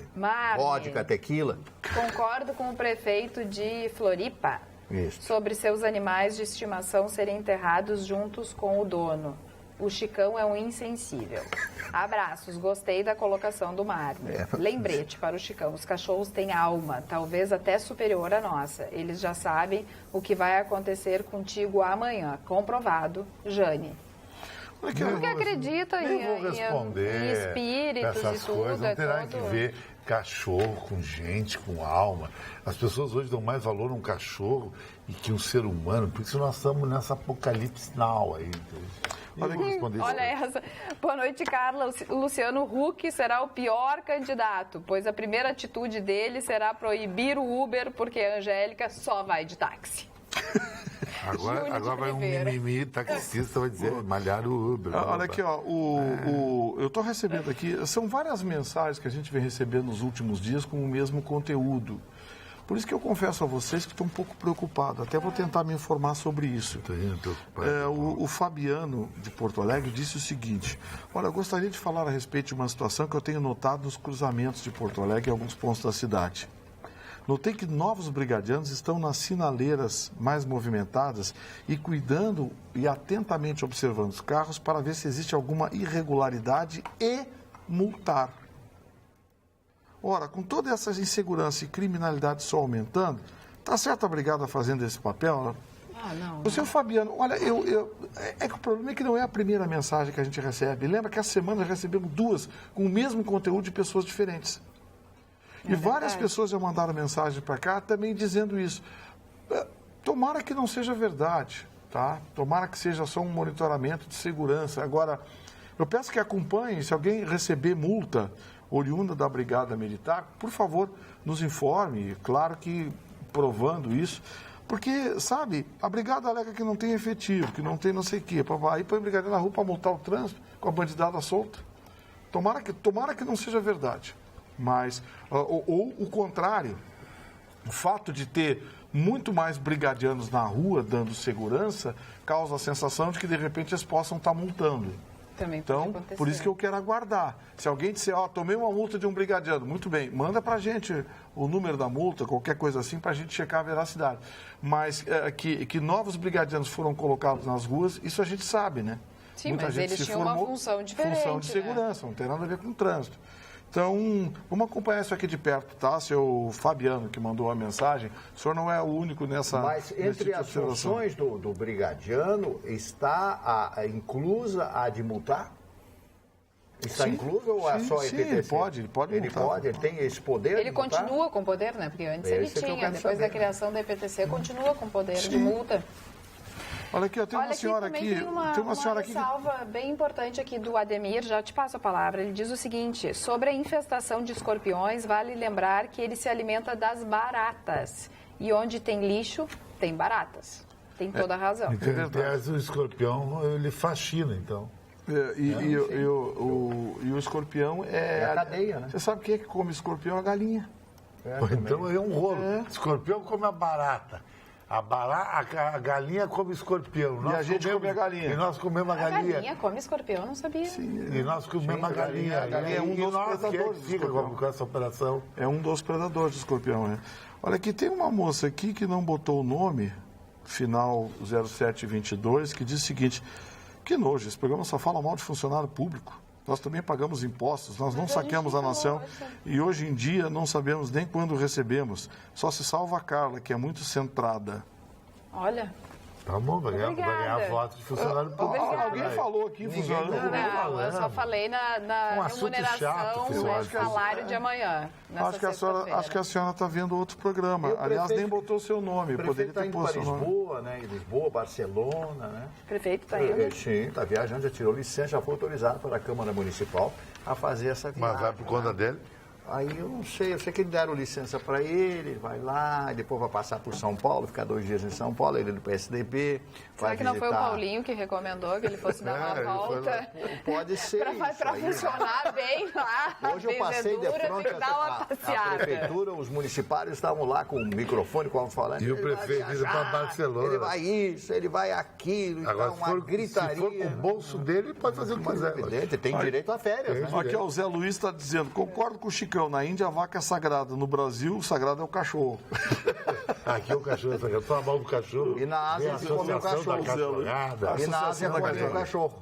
vodka, tequila. Concordo com o prefeito de Floripa sobre seus animais de estimação serem enterrados juntos com o dono. O Chicão é um insensível. Abraços, gostei da colocação do Marne. Lembrete para o Chicão, os cachorros têm alma, talvez até superior à nossa. Eles já sabem o que vai acontecer contigo amanhã. Comprovado, Jane. Porque acredita em espíritos essas e tudo. Coisas. Não tem nada que ver cachorro com gente, com alma. As pessoas hoje dão mais valor a um cachorro e que um ser humano, por isso nós estamos nessa apocalipse now aí. Olha essa. Boa noite, Carla. O Luciano Huck será o pior candidato, pois a primeira atitude dele será proibir o Uber, porque a Angélica só vai de táxi. Agora vai um mimimi taxista, vai dizer, malhar o Uber. Olha aqui, ó, eu estou recebendo aqui, são várias mensagens que a gente vem recebendo nos últimos dias com o mesmo conteúdo. Por isso que eu confesso a vocês que estou um pouco preocupado. Até vou tentar me informar sobre isso. O Fabiano, de Porto Alegre, disse o seguinte: olha, eu gostaria de falar a respeito de uma situação que eu tenho notado nos cruzamentos de Porto Alegre em alguns pontos da cidade. Notei que novos brigadianos estão nas sinaleiras mais movimentadas e cuidando e atentamente observando os carros para ver se existe alguma irregularidade e multar. Ora, com toda essa insegurança e criminalidade só aumentando, está certo a brigada fazendo esse papel? Não. O senhor Fabiano, olha, é que o problema é que não é a primeira mensagem que a gente recebe. Lembra que essa semana recebemos duas com o mesmo conteúdo de pessoas diferentes. E várias pessoas já mandaram mensagem para cá também dizendo isso. Tomara que não seja verdade, tá? Tomara que seja só um monitoramento de segurança. Agora, eu peço que acompanhem, se alguém receber multa oriunda da Brigada Militar, por favor, nos informe, claro que provando isso, porque, sabe, a Brigada alega que não tem efetivo, que não tem não sei o quê, aí põe a Brigada na rua para multar o trânsito com a bandidada solta. Tomara que não seja verdade. Mas, ou o contrário, o fato de ter muito mais brigadianos na rua dando segurança causa a sensação de que de repente eles possam estar multando. Também então, por isso que eu quero aguardar. Se alguém disser, tomei uma multa de um brigadiano, muito bem, manda pra gente o número da multa, qualquer coisa assim, pra gente checar a veracidade. Mas que novos brigadianos foram colocados nas ruas, isso a gente sabe, né? Sim, muita mas gente eles tinham uma função diferente. Função de segurança, não tem nada a ver com o trânsito. Então, vamos acompanhar isso aqui de perto, tá? Seu Fabiano, que mandou a mensagem, o senhor não é o único nessa... Mas entre as funções do brigadiano, está inclusa a de multar? Está incluso ou é só EPTC? Sim, ele pode multar. Ele tem esse poder? Ele continua com poder, né? Porque antes ele tinha, depois da criação da EPTC, continua com poder de multa. Olha aqui, tem uma senhora aqui. Tem uma ressalva bem importante aqui do Ademir, já te passo a palavra. Ele diz o seguinte: sobre a infestação de escorpiões, vale lembrar que ele se alimenta das baratas. E onde tem lixo, tem baratas. Tem toda a razão. O escorpião, ele fascina, então. E o escorpião é a cadeia, né? Você sabe quem é que come escorpião? A galinha. Então é um rolo. Escorpião come a barata. A galinha come escorpião. E a gente come a galinha. E nós comemos a galinha. A galinha come escorpião, eu não sabia. Sim, e nós comemos a galinha. A galinha é um dos predadores do escorpião. Com essa operação. É um dos predadores do escorpião, né? Olha, aqui tem uma moça aqui que não botou o nome, final 0722, que diz o seguinte: que nojo, esse programa só fala mal de funcionário público. Nós também pagamos impostos, nós não saqueamos a nação e hoje em dia não sabemos nem quando recebemos. Só se salva a Carla, que é muito centrada. Olha. Tá bom, vai ganhar voto de funcionário público. Alguém falou aqui, funcionário público. Não, eu só falei na remuneração do salário de amanhã. Acho que a senhora está vendo outro programa. Aliás, nem botou o seu nome. O prefeito está indo para Lisboa, né? Lisboa, Barcelona, né? O prefeito está indo? Sim, está viajando, já tirou licença, já foi autorizado pela Câmara Municipal a fazer essa viagem. Mas vai por conta dele? Aí eu não sei, eu sei que deram licença para ele vai lá, depois vai passar por São Paulo, ficar 2 dias em São Paulo, ele do PSDB. Será que não foi o Paulinho que recomendou que ele fosse dar uma volta? Pode ser Para funcionar bem lá. Hoje eu passei de frente à prefeitura, os municipários estavam lá com o microfone, como falando. E o prefeito indo para Barcelona. Ele vai isso, ele vai aquilo, agora, então, uma gritaria. Se for com o bolso dele, ele pode fazer o que quiser. Evidente, tem direito a férias. Aqui o Zé Luiz está dizendo, concordo com o Chicão, na Índia a vaca é sagrada, no Brasil o sagrado é o cachorro. Aqui é o cachorro é sagrado, fala mal do cachorro. E na Ásia se come o cachorro. E na Ásia come o cachorro.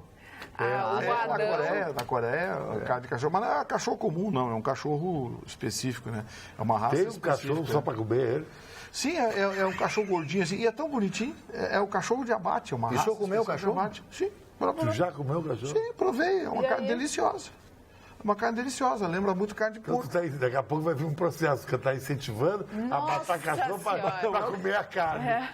Na Coreia, carne de cachorro, mas não é cachorro comum, não, é um cachorro específico, né? É uma raça específica. Tem um cachorro só para comer ele? Sim, é um cachorro gordinho assim, e é tão bonitinho, é o cachorro de abate, é uma raça. E o senhor comeu o cachorro? Sim. Tu já comeu o cachorro? Sim, provei, é uma carne deliciosa. Uma carne deliciosa, lembra muito carne de porco. Então, daqui a pouco vai vir um processo que está incentivando a matar cachorro para comer a carne.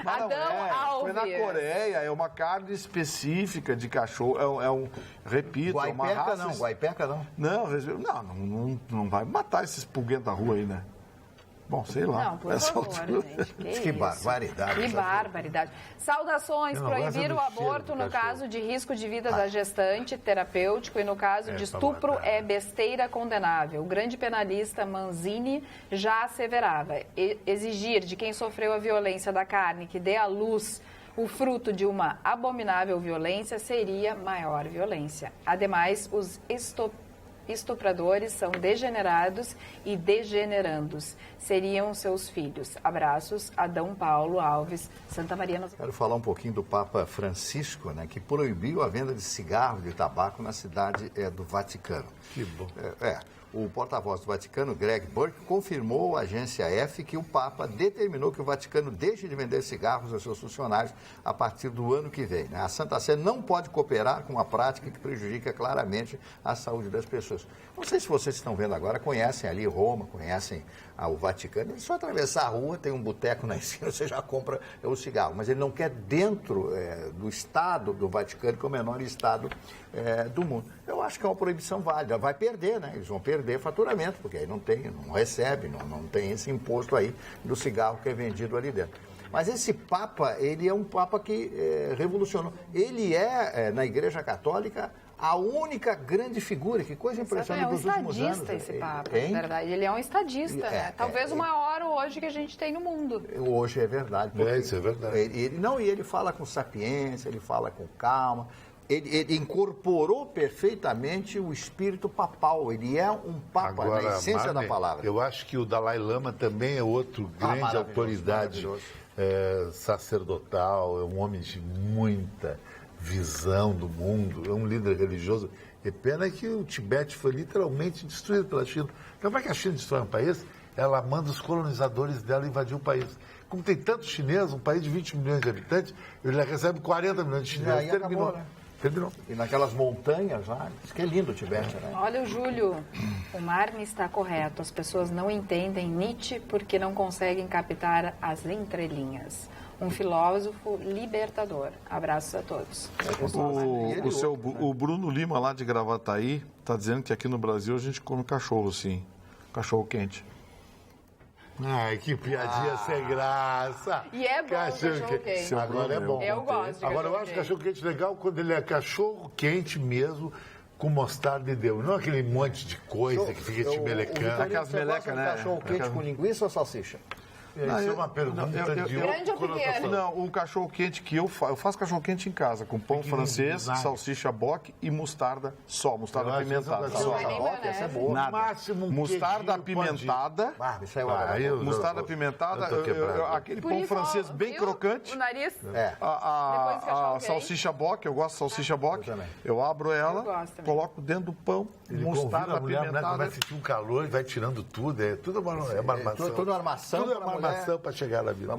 Adão Alves. Foi na Coreia, é uma carne específica de cachorro, repito, é uma raça... Guaipeca não. Não vai matar esses pulguentos da rua aí, né? Bom, sei lá. Não, por favor, gente. Que barbaridade. Que barbaridade. Saudações. Proibir o aborto no caso de risco de vida da gestante, terapêutico, e no caso de estupro é besteira condenável. O grande penalista Manzini já asseverava. Exigir de quem sofreu a violência da carne que dê à luz o fruto de uma abominável violência seria maior violência. Ademais, os estupradores são degenerados e degenerandos. Seriam seus filhos. Abraços, Adão Paulo Alves, Santa Maria. Quero falar um pouquinho do Papa Francisco, né, que proibiu a venda de cigarro de tabaco na cidade do Vaticano. Que bom. O porta-voz do Vaticano, Greg Burke, confirmou à agência EFE que o Papa determinou que o Vaticano deixe de vender cigarros aos seus funcionários a partir do ano que vem. A Santa Sé não pode cooperar com uma prática que prejudica claramente a saúde das pessoas. Não sei se vocês estão vendo agora, conhecem ali Roma, conhecem o Vaticano. É só atravessar a rua, tem um boteco na esquina, você já compra o cigarro. Mas ele não quer dentro do Estado do Vaticano, que é o menor Estado do mundo. Eu acho que é uma proibição válida. Vai perder, né? Eles vão perder faturamento, porque aí não recebe, não tem esse imposto aí do cigarro que é vendido ali dentro. Mas esse Papa, ele é um Papa que revolucionou. Ele na Igreja Católica, a única grande figura, que coisa impressionante dos últimos anos. É um estadista esse Papa, na verdade. Ele é um estadista, né? Talvez o maior hoje que a gente tem no mundo. Hoje é verdade. Isso é verdade. Ele fala com sapiência, ele fala com calma. Ele incorporou perfeitamente o espírito papal. Ele é um papa na essência da palavra. Eu acho que o Dalai Lama também é outro grande autoridade sacerdotal, é um homem de muita visão do mundo, é um líder religioso. É pena que o Tibete foi literalmente destruído pela China. Então, para que a China destrói um país, ela manda os colonizadores dela invadir o país. Como tem tantos chineses, um país de 20 milhões de habitantes, ele recebe 40 milhões de chineses. Terminou, né? Terminou. E naquelas montanhas lá, diz que é lindo o Tibete, né? Olha o Júlio, o Marne está correto. As pessoas não entendem Nietzsche porque não conseguem captar as entrelinhas. Um filósofo libertador. Abraços a todos. O Bruno Lima, lá de Gravataí, está dizendo que aqui no Brasil a gente come cachorro, sim. Cachorro quente. Ai, que piadinha sem graça. E é bom cachorro quente. Agora é bom. Eu gosto de Agora, eu acho cachorro quente legal quando ele é cachorro quente mesmo, com mostarda e deu. Não aquele monte de coisa que fica te melecando. Aquelas melecas, né? Cachorro quente com linguiça ou salsicha? Isso é uma pergunta de grande ou pequeno? Não, o cachorro quente que eu faço cachorro quente em casa, com pão francês, salsicha boque e mostarda só, mostarda apimentada. Essa é boa. Nada. Máximo mostarda apimentada. Mostarda apimentada, aquele pão francês bem crocante. O nariz? A salsicha boque, eu gosto de salsicha boque. Eu abro ela, coloco dentro do pão, mostarda apimentada. Vai sentir um calor e vai tirando tudo. Tudo é uma armação. Tudo armação. Para chegar na vida.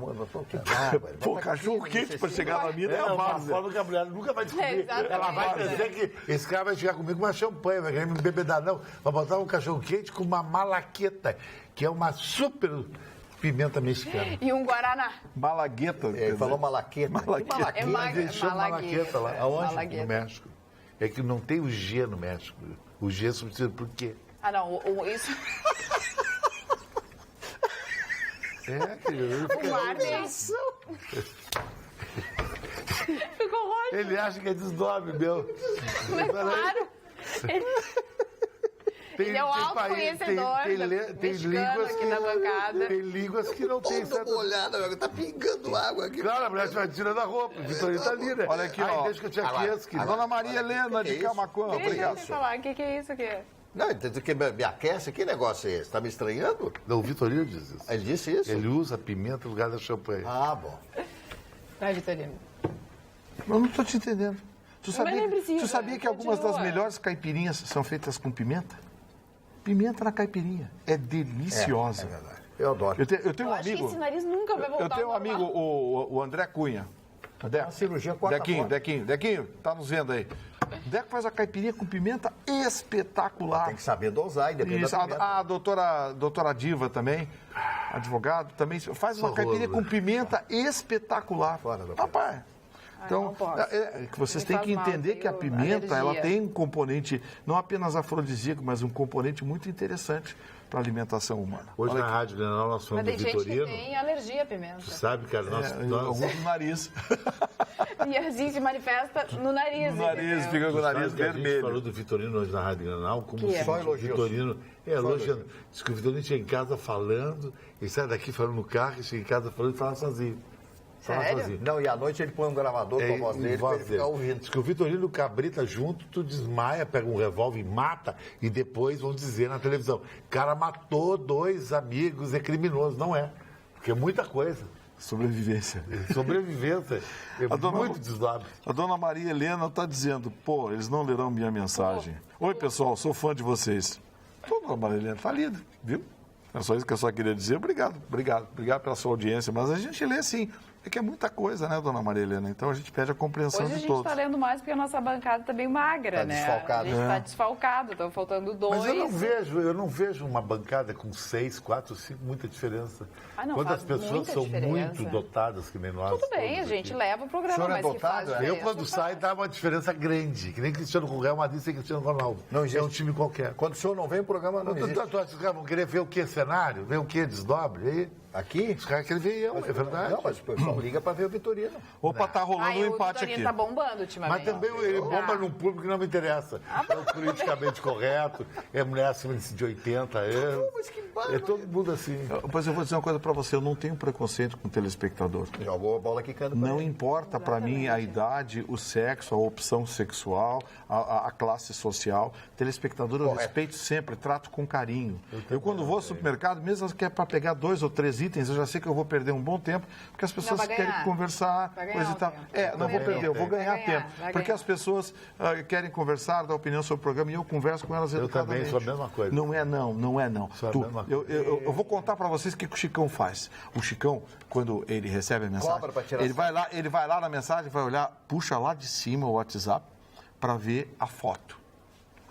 Pô, cachorro quente para chegar na vida é uma forma que a mulher nunca vai descobrir. Ela vai dizer que esse cara vai chegar comigo com uma champanhe, vai querer me bebedar, não. Vai botar um cachorro quente com uma malaqueta, que é uma super pimenta mexicana. E um guaraná. Malagueta. Ele falou malaqueta. Eles chamam malaqueta lá. Aonde? No México. É que não tem o G no México. O G é substituído por quê? Ah, não, isso... Querido. O Marden... Ficou roxo. Ele acha que é desdobre, meu. Mas claro. Ele é o autoconhecedor tem línguas aqui na bancada. Tem línguas que não tem certa... molhada, tá pingando água aqui. Claro, a mulher vai tirando a roupa. O Vitorino tá ali, né? Olha aqui, ó. Deixa que eu te aqueço. Dona Maria Helena de Camaquã, obrigado. Deixa eu falar, o que é isso aqui? Não, que me aquece? Que negócio é esse? Tá me estranhando? Não, o Vitorino diz isso. Ele disse isso? Ele usa pimenta no lugar da champanhe. Ah, bom. Vai, Vitorino. Eu não estou te entendendo. Tu precisa, sabia que algumas das melhores caipirinhas são feitas com pimenta? Pimenta na caipirinha. É deliciosa. É verdade. Eu adoro. Eu tenho um acho amigo. que esse nariz nunca vai voltar. Eu tenho um amigo, o André Cunha. A cirurgia corta Dequinho, tá nos vendo aí. O Deco faz a caipirinha com pimenta espetacular. Tem que saber dosar e depende da pimenta. A doutora Diva também, advogado, também faz uma caipirinha com pimenta espetacular. Rapaz. Então, que vocês têm que entender que a pimenta ela tem um componente, não apenas afrodisíaco, mas um componente muito interessante para a alimentação humana. Hoje na Rádio Grenal nós falamos do Vitorino. Mas tem gente que tem alergia à pimenta. Tu sabe, cara, alguns no nariz. E assim se manifesta no nariz. No nariz, fica com o nariz vermelho. A gente falou do Vitorino hoje na Rádio Grenal, como só elogios. Vitorino elogiando. Diz que o Vitorino chega em casa falando, ele sai daqui falando no carro, e chega em casa falando e fala sozinho. Sério? Não, e à noite ele põe um gravador com a voz dele pra ele ficar ouvindo. Diz que o Vitorino e o Cabrita junto, tu desmaia, pega um revólver e mata, e depois vão dizer na televisão, o cara matou 2 amigos, é criminoso. Não é, porque é muita coisa. Sobrevivência. Sobrevivência. É muito desdobre. A dona Maria Helena está dizendo, eles não lerão minha mensagem. Oi, pessoal, sou fã de vocês. Dona Maria Helena, tá lida, viu? É só isso que eu só queria dizer. Obrigado pela sua audiência. Mas a gente lê sim. É que é muita coisa, né, dona Maria Helena? Então a gente pede a compreensão de todos. Hoje a gente está lendo mais porque a nossa bancada está bem magra, né? Desfalcado. A gente está desfalcado, estão faltando 2. Mas eu não vejo uma bancada com 6, 4, 5, muita diferença. Quando as pessoas são muito dotadas, que nem nós. Tudo bem, a gente leva o programa, mas que faz diferença. Eu, quando sai, dá uma diferença grande. Que nem Cristiano Ronaldo, Real Madrid sem Cristiano Ronaldo. Não existe. É um time qualquer. Quando o senhor não vem, o programa não existe. Tu acha que os caras vão querer ver o que? Cenário? Ver o que? Desdobre? Aí? Aqui? Os caras querem ver eu, é verdade. Não, mas o pessoal liga para ver o Vitorino. Opa, tá rolando um empate aqui. O Vitorino tá bombando ultimamente. Mas também ele bomba num público que não me interessa. É o politicamente correto, é mulher acima de 80 anos. Mas que é todo mundo assim. Pois eu vou dizer uma coisa para você, eu não tenho preconceito com o telespectador. Jogou a bola quicando. Não importa para mim a idade, o sexo, a opção sexual, a classe social. Telespectador eu respeito sempre, trato com carinho. Eu quando vou ao supermercado, mesmo que é para pegar 2 ou 3 itens, eu já sei que eu vou perder um bom tempo, porque as pessoas querem conversar, coisa e tal. Não vou perder, eu vou ganhar tempo. Porque as pessoas querem conversar, dar opinião sobre o programa e eu converso com elas educadamente. Eu também sou a mesma coisa. Não é não. Eu vou contar para vocês o que o Chicão faz. O Chicão, quando ele recebe a mensagem, ele vai lá na mensagem, vai olhar, puxa lá de cima o WhatsApp para ver a foto.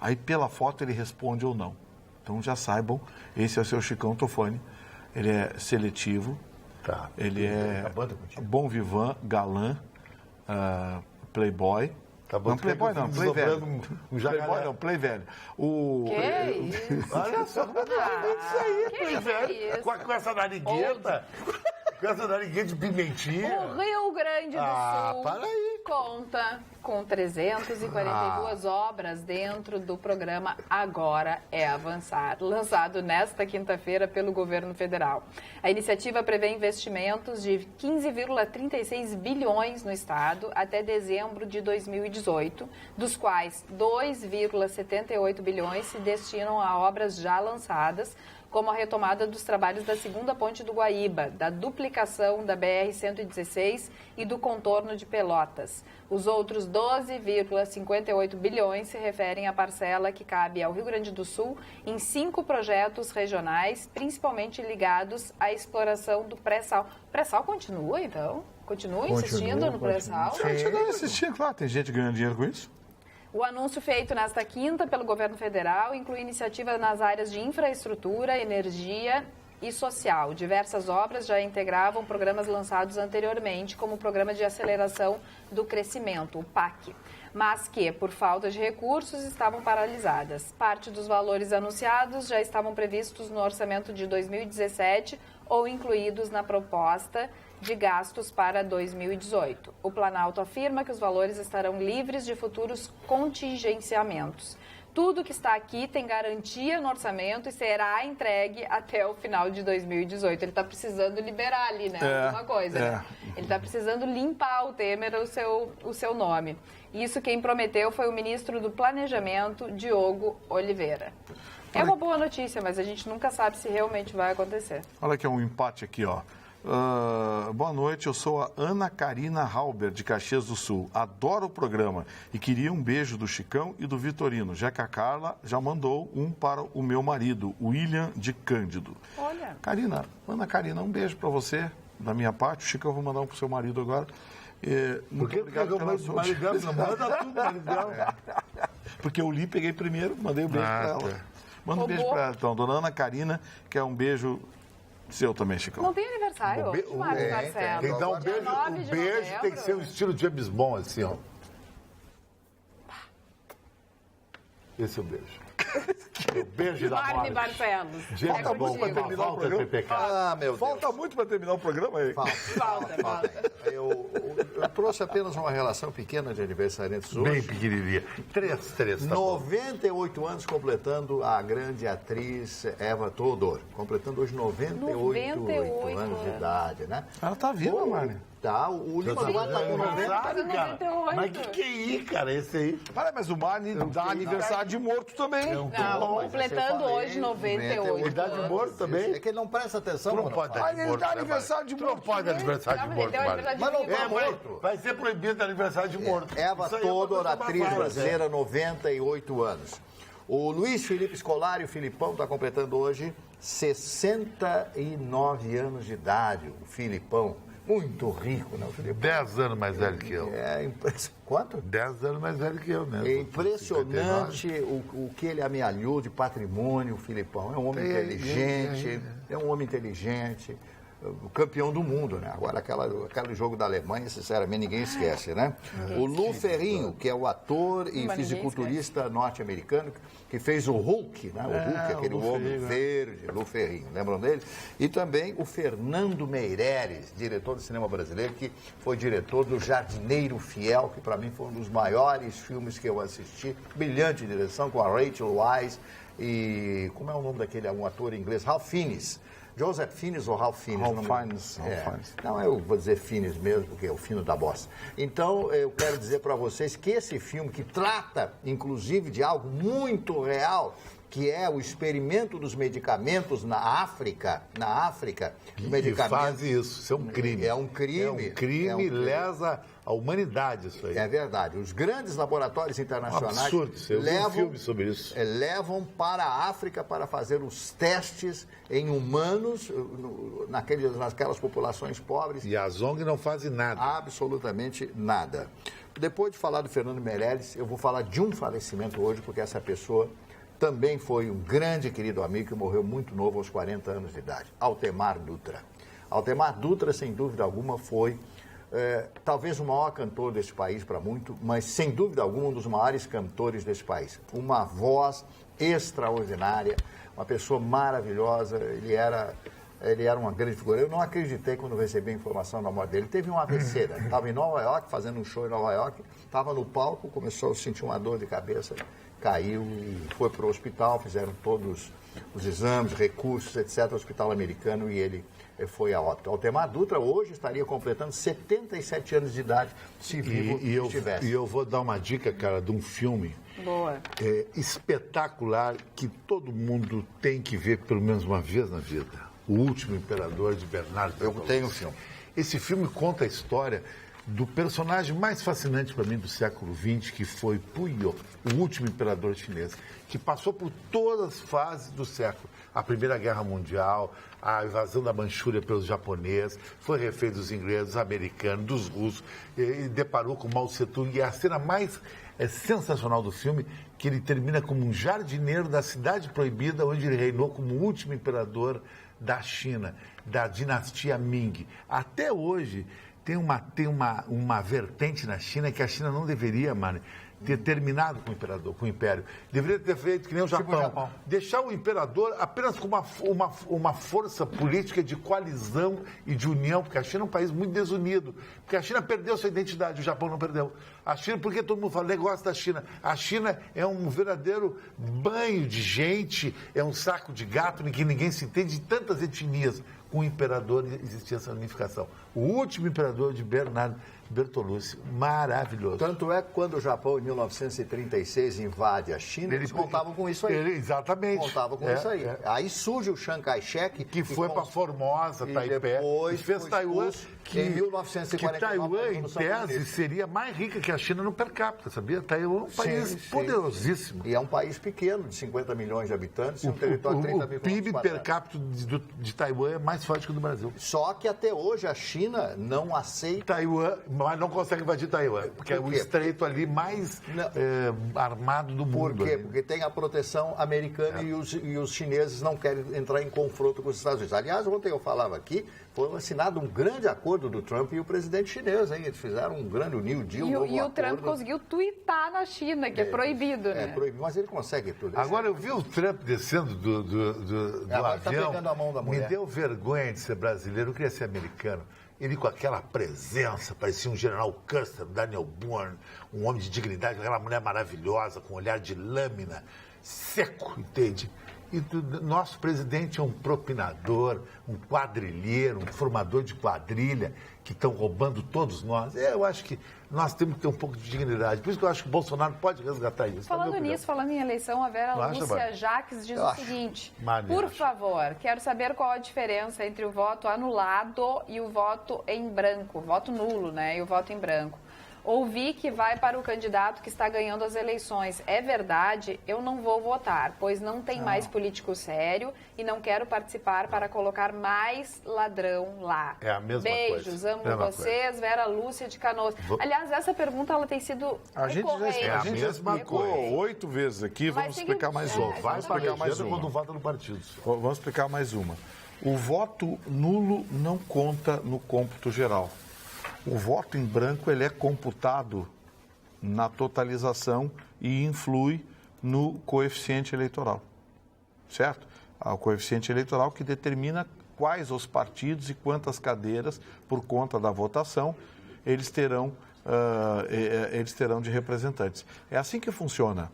Aí pela foto ele responde ou não. Então já saibam, esse é o seu Chicão Tofani. Ele é seletivo, ele é bom vivant, galã, playboy. Não, playboy não, play velho. Playboy não, play velho. Que isso? Olha só, isso aí, play velho. Com essa narigueta. Com essa narigueta de pimentinha. O Rio Grande do Sul conta com 342 obras dentro do programa Agora é Avançar, lançado nesta quinta-feira pelo governo federal. A iniciativa prevê investimentos de 15,36 bilhões no estado até dezembro de 2018, dos quais 2,78 bilhões se destinam a obras já lançadas, como a retomada dos trabalhos da segunda ponte do Guaíba, da duplicação da BR-116 e do contorno de Pelotas. Os outros 12,58 bilhões se referem à parcela que cabe ao Rio Grande do Sul em 5 projetos regionais, principalmente ligados à exploração do pré-sal. O pré-sal continua, então? Continua insistindo no pré-sal? Continua insistindo, claro, tem gente ganhando dinheiro com isso. O anúncio feito nesta quinta pelo governo federal inclui iniciativas nas áreas de infraestrutura, energia e social. Diversas obras já integravam programas lançados anteriormente, como o Programa de Aceleração do Crescimento, o PAC, mas que, por falta de recursos, estavam paralisadas. Parte dos valores anunciados já estavam previstos no orçamento de 2017 ou incluídos na proposta de gastos para 2018. O Planalto afirma que os valores estarão livres de futuros contingenciamentos. Tudo que está aqui tem garantia no orçamento e será entregue até o final de 2018. Ele está precisando liberar ali, né? Alguma coisa, né? Ele está precisando limpar o Temer, o seu nome. Isso quem prometeu foi o ministro do Planejamento, Diogo Oliveira. É uma boa notícia, mas a gente nunca sabe se realmente vai acontecer. Olha que é um empate aqui, ó. Boa noite, eu sou a Ana Karina Halber, de Caxias do Sul. Adoro o programa e queria um beijo do Chicão e do Vitorino, já que a Carla já mandou um para o meu marido, William de Cândido. Olha. Ana Karina, um beijo para você, da minha parte. O Chicão eu vou mandar um para o seu marido agora. Muito obrigado pela sua... Manda tudo, maridão. Porque eu li, peguei primeiro, mandei um beijo para ela. Manda um beijo para ela, então. Dona Ana Karina, que é um beijo... Seu também, Chicão. Não tem aniversário hoje, Marcelo. Tem que dar um beijo. Um beijo tem que ser um estilo James Bond, assim, ó. Esse é o beijo. O beijo da morte. Barcelos. Falta muito para terminar o programa. Meu Deus. Falta muito para terminar o programa aí. Falta. Eu trouxe apenas uma relação pequena de aniversariantes hoje. Bem pequenininha. Três. Tá 98 anos completando a grande atriz Eva Todor. Completando hoje 98 anos de idade, né? Ela tá viva, Marne. Tá, o Lima Duarte tá com 90. Mas que é isso, cara? Esse aí. Mas o Marne dá aniversário de morto também. Não, completando hoje 98. Idade de morto também. É que ele não presta atenção. Tu não pode dar de morto. Ele dá aniversário de morto. Tu não pode dar aniversário de morto, Marne. Mas não tá morto. Vai ser proibido dar aniversário de morto. Eva Todor, atriz brasileira, 98 anos. O Luiz Felipe Scolari, o Filipão, está completando hoje 69 anos de idade. O Filipão. Muito rico, né, o Filipão? 10 anos mais velho que eu. É impressionante. Quanto? 10 anos mais velho que eu, né? É impressionante o que ele amealhou de patrimônio, o Filipão. É um homem inteligente, o campeão do mundo, né? Agora, aquele jogo da Alemanha, sinceramente, ninguém esquece, né? O Lou Ferrigno, que é o ator e fisiculturista norte-americano, que fez o Hulk, né? O Hulk, aquele homem verde, Lou Ferrigno, lembram dele? E também o Fernando Meireles, diretor do cinema brasileiro, que foi diretor do Jardineiro Fiel, que para mim foi um dos maiores filmes que eu assisti. Brilhante direção, com a Rachel Weisz e... como é o nome daquele um ator inglês? Ralph Fiennes. Joseph Fiennes ou Ralph Fiennes? Ralph Fiennes. Não, eu vou dizer Fiennes mesmo, porque é o fino da bossa. Então, eu quero dizer para vocês que esse filme, que trata, inclusive, de algo muito real, que é o experimento dos medicamentos na África, faz isso é um crime. É um crime, lesa a humanidade isso aí. É verdade. Os grandes laboratórios internacionais absurdo, eu vi um filme sobre isso. Levam para a África para fazer os testes em humanos naquelas populações pobres. E a ONG não faz nada. Absolutamente nada. Depois de falar do Fernando Meireles, eu vou falar de um falecimento hoje, porque essa pessoa também foi um grande querido amigo que morreu muito novo, aos 40 anos de idade. Altemar Dutra. Altemar Dutra, sem dúvida alguma, foi talvez o maior cantor desse país para muito, mas sem dúvida alguma um dos maiores cantores desse país. Uma voz extraordinária, uma pessoa maravilhosa, ele era uma grande figura. Eu não acreditei quando recebi a informação da morte dele. Ele teve um AVC, né? Estava em Nova York, fazendo um show em Nova York, estava no palco, começou a sentir uma dor de cabeça, caiu e foi para o hospital, fizeram todos os exames, recursos, etc., hospital americano, e ele foi a óbito. Altemar Dutra hoje estaria completando 77 anos de idade, se vivo estivesse. E eu vou dar uma dica, cara, de um filme espetacular que todo mundo tem que ver pelo menos uma vez na vida. O Último Imperador, de Bernardo. Eu tenho o filme. Esse filme conta a história do personagem mais fascinante para mim do século XX, que foi Puyo, o último imperador chinês, que passou por todas as fases do século. A Primeira Guerra Mundial, a invasão da Manchúria pelos japoneses, foi refém dos ingleses, dos americanos, dos russos, e deparou com Mao Tse-tung. E a cena mais sensacional do filme, que ele termina como um jardineiro da Cidade Proibida, onde ele reinou como o último imperador da China, da dinastia Ming. Até hoje, tem uma vertente na China que a China não deveria, mano, ter terminado com o Império. Deveria ter feito que nem o Japão. Deixar o imperador apenas com uma força política de coalizão e de união, porque a China é um país muito desunido. Porque a China perdeu sua identidade, o Japão não perdeu. A China, porque todo mundo fala, negócio da China. A China é um verdadeiro banho de gente, é um saco de gato em que ninguém se entende, de tantas etnias. Com o imperador existia essa unificação. O último imperador de Bernardo Bertolucci, maravilhoso. Tanto é que quando o Japão, em 1936, invade a China, eles contavam com isso aí. Exatamente. Contavam com isso aí. Aí surge o Chiang Kai-shek, que foi para Formosa, Taipei, depois fez Taiwan, que em 1949... Que Taiwan, em tese, seria mais rica que a China no per capita, sabia? Taiwan é um país poderosíssimo. E é um país pequeno, de 50 milhões de habitantes, um território de 30 mil quilômetros quadrados. O PIB per capita de Taiwan é mais forte que o do Brasil. Só que até hoje a China não aceita... Taiwan, mas não consegue invadir Taiwan, porque é o estreito ali mais armado do mundo. Por quê? Porque tem a proteção americana e os chineses não querem entrar em confronto com os Estados Unidos. Aliás, ontem eu falava aqui, foi assinado um grande acordo do Trump e o presidente chinês, hein? Eles fizeram um grande New Deal. E o Trump conseguiu tuitar na China, que é proibido, né? É proibido, mas ele consegue tudo. Agora, eu vi o Trump descendo do avião, tá pegando a mão da mulher. Me deu vergonha de ser brasileiro, eu queria ser americano. Ele com aquela presença, parecia um general Custer, Daniel Boone, um homem de dignidade, aquela mulher maravilhosa, com um olhar de lâmina, seco, entende? E nosso presidente é um propinador, um quadrilheiro, um formador de quadrilha, que estão roubando todos nós. Eu acho que nós temos que ter um pouco de dignidade. Por isso que eu acho que o Bolsonaro pode resgatar isso. Falando nisso, falando em eleição, a Vera Lúcia Jacques diz o seguinte: por favor, quero saber qual a diferença entre o voto anulado e o voto em branco, voto nulo, né? E o voto em branco. Ouvi que vai para o candidato que está ganhando as eleições. É verdade, eu não vou votar, pois não tem mais político sério e não quero participar para colocar mais ladrão lá. É a mesma Beijos, coisa. amo vocês, Vera Lúcia de Canoas. Aliás, essa pergunta ela tem sido a gente já explicou 8 vezes aqui, vamos explicar mais uma. Vai explicar mais uma. Quando vota no partido. Vamos explicar mais uma. O voto nulo não conta no cômputo geral. O voto em branco ele é computado na totalização e influi no coeficiente eleitoral, certo? O coeficiente eleitoral que determina quais os partidos e quantas cadeiras, por conta da votação, eles terão de representantes. É assim que funciona.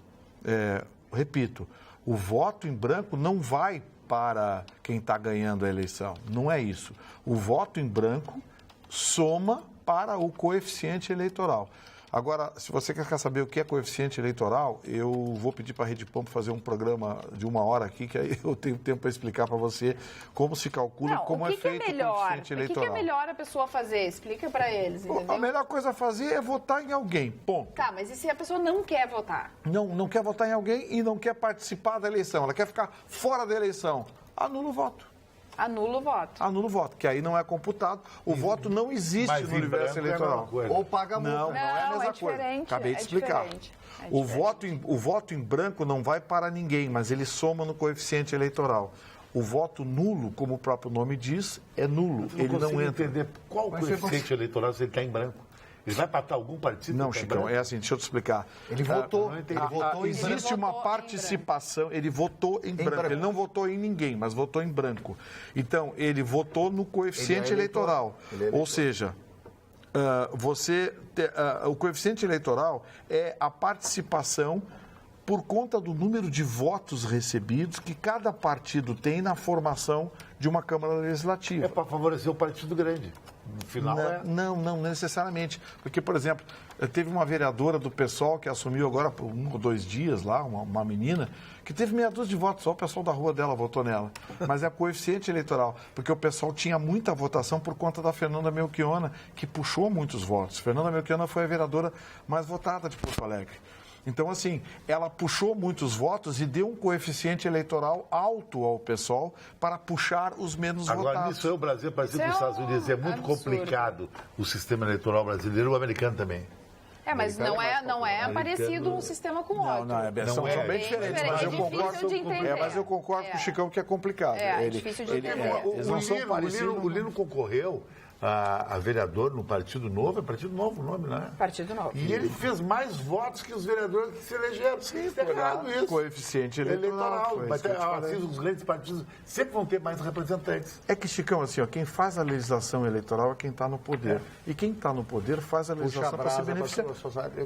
Repito, o voto em branco não vai para quem está ganhando a eleição. Não é isso. O voto em branco soma para o coeficiente eleitoral. Agora, se você quer saber o que é coeficiente eleitoral, eu vou pedir para a Rede Pampa fazer um programa de 1 hora aqui, que aí eu tenho tempo para explicar para você como se calcula, como é feito o coeficiente eleitoral. O que é melhor a pessoa fazer? Explica para eles, entendeu? A melhor coisa a fazer é votar em alguém, ponto. Tá, mas e se a pessoa não quer votar? Não quer votar em alguém e não quer participar da eleição, ela quer ficar fora da eleição, anula o voto. Anula o voto. Anula o voto, que aí não é computado. O voto não existe no universo eleitoral. Ou paga multa. Não é a mesma coisa. Acabei de explicar. O voto em branco não vai para ninguém, mas ele soma no coeficiente eleitoral. O voto nulo, como o próprio nome diz, é nulo. Ele não entra. Entender qual o coeficiente eleitoral se ele está em branco. Ele vai patar algum partido? Não, Chicão, é assim, deixa eu te explicar. Ele votou. Existe uma participação, ele votou em branco. Ele não votou em ninguém, mas votou em branco. Então, ele votou no coeficiente eleitoral. Ou seja, o coeficiente eleitoral é a participação por conta do número de votos recebidos que cada partido tem na formação de uma Câmara Legislativa. É para favorecer o partido grande. No final não necessariamente. Porque, por exemplo, teve uma vereadora do PSOL que assumiu agora por 1 ou 2 dias lá, uma menina, que teve meia dúzia de votos, só o pessoal da rua dela votou nela. Mas é coeficiente eleitoral, porque o pessoal tinha muita votação por conta da Fernanda Melchiona, que puxou muitos votos. Fernanda Melchiona foi a vereadora mais votada de Porto Alegre. Então, assim, ela puxou muitos votos e deu um coeficiente eleitoral alto ao PSOL para puxar os menos votados. Agora, nisso é o Brasil, parecido com os Estados Unidos. É muito complicado o sistema eleitoral brasileiro e o americano também. Mas não é parecido um sistema com o outro. São bem diferentes, mas eu concordo. De entender. Mas eu concordo com o Chicão que é complicado. É difícil de entender. O Lino concorreu a vereador no Partido Novo, é Partido Novo o nome, né? Partido Novo. E ele fez mais votos que os vereadores que se elegeram. Sim, é errado isso. Coeficiente eleitoral. Mas os grandes partidos sempre vão ter mais representantes. É que, Chicão, assim, quem faz a legislação eleitoral é quem está no poder. E quem está no poder faz a legislação para se beneficiar.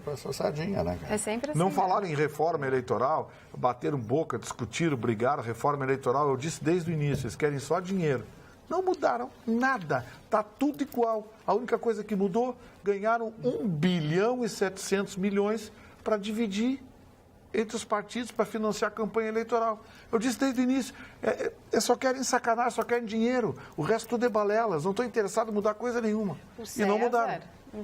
Para a sua sardinha, né, cara? É sempre assim. Não falaram em reforma eleitoral, bateram boca, discutiram, brigaram. Reforma eleitoral, eu disse desde o início, eles querem só dinheiro. Não mudaram nada, está tudo igual. A única coisa que mudou, ganharam 1 bilhão e 700 milhões para dividir entre os partidos para financiar a campanha eleitoral. Eu disse desde o início, só querem sacanagem, só querem dinheiro. O resto tudo é balelas, não estou interessado em mudar coisa nenhuma. E não mudaram.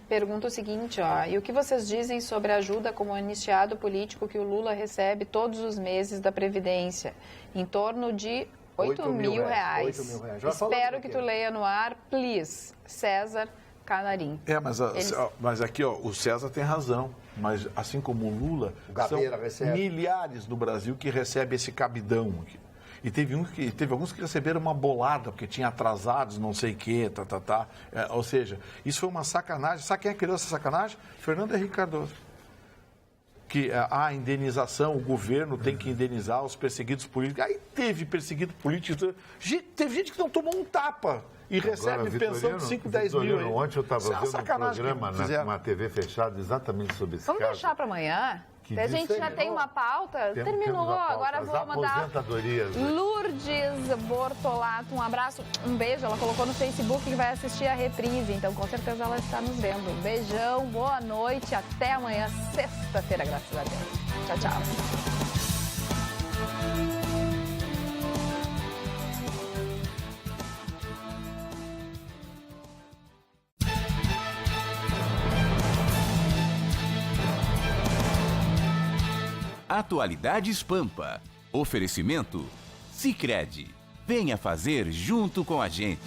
Pergunta o seguinte, e o que vocês dizem sobre a ajuda como anistiado político que o Lula recebe todos os meses da Previdência? Em torno de 8 mil reais. Espero que tu leia no ar, please, César Canarim. Mas aqui, o César tem razão. Mas assim como o Lula, são milhares no Brasil que recebem esse cabidão aqui. E teve alguns que receberam uma bolada, porque tinha atrasados, não sei o quê, ou seja, isso foi uma sacanagem. Sabe quem criou essa sacanagem? Fernando Henrique Cardoso. Que a indenização, o governo tem que indenizar os perseguidos políticos. Aí teve perseguido político, teve gente que não tomou um tapa e recebe pensão de 5, 10 mil. Ontem eu estava vendo um programa numa TV fechada exatamente sobre esse caso. Vamos deixar para amanhã? A gente já tem uma pauta? Terminou, agora vou mandar Lourdes Bortolato, um abraço, um beijo, ela colocou no Facebook que vai assistir a reprise, então com certeza ela está nos vendo. Um beijão, boa noite, até amanhã, sexta-feira, graças a Deus. Tchau, tchau. Atualidades Pampa. Oferecimento Sicredi. Venha fazer junto com a gente.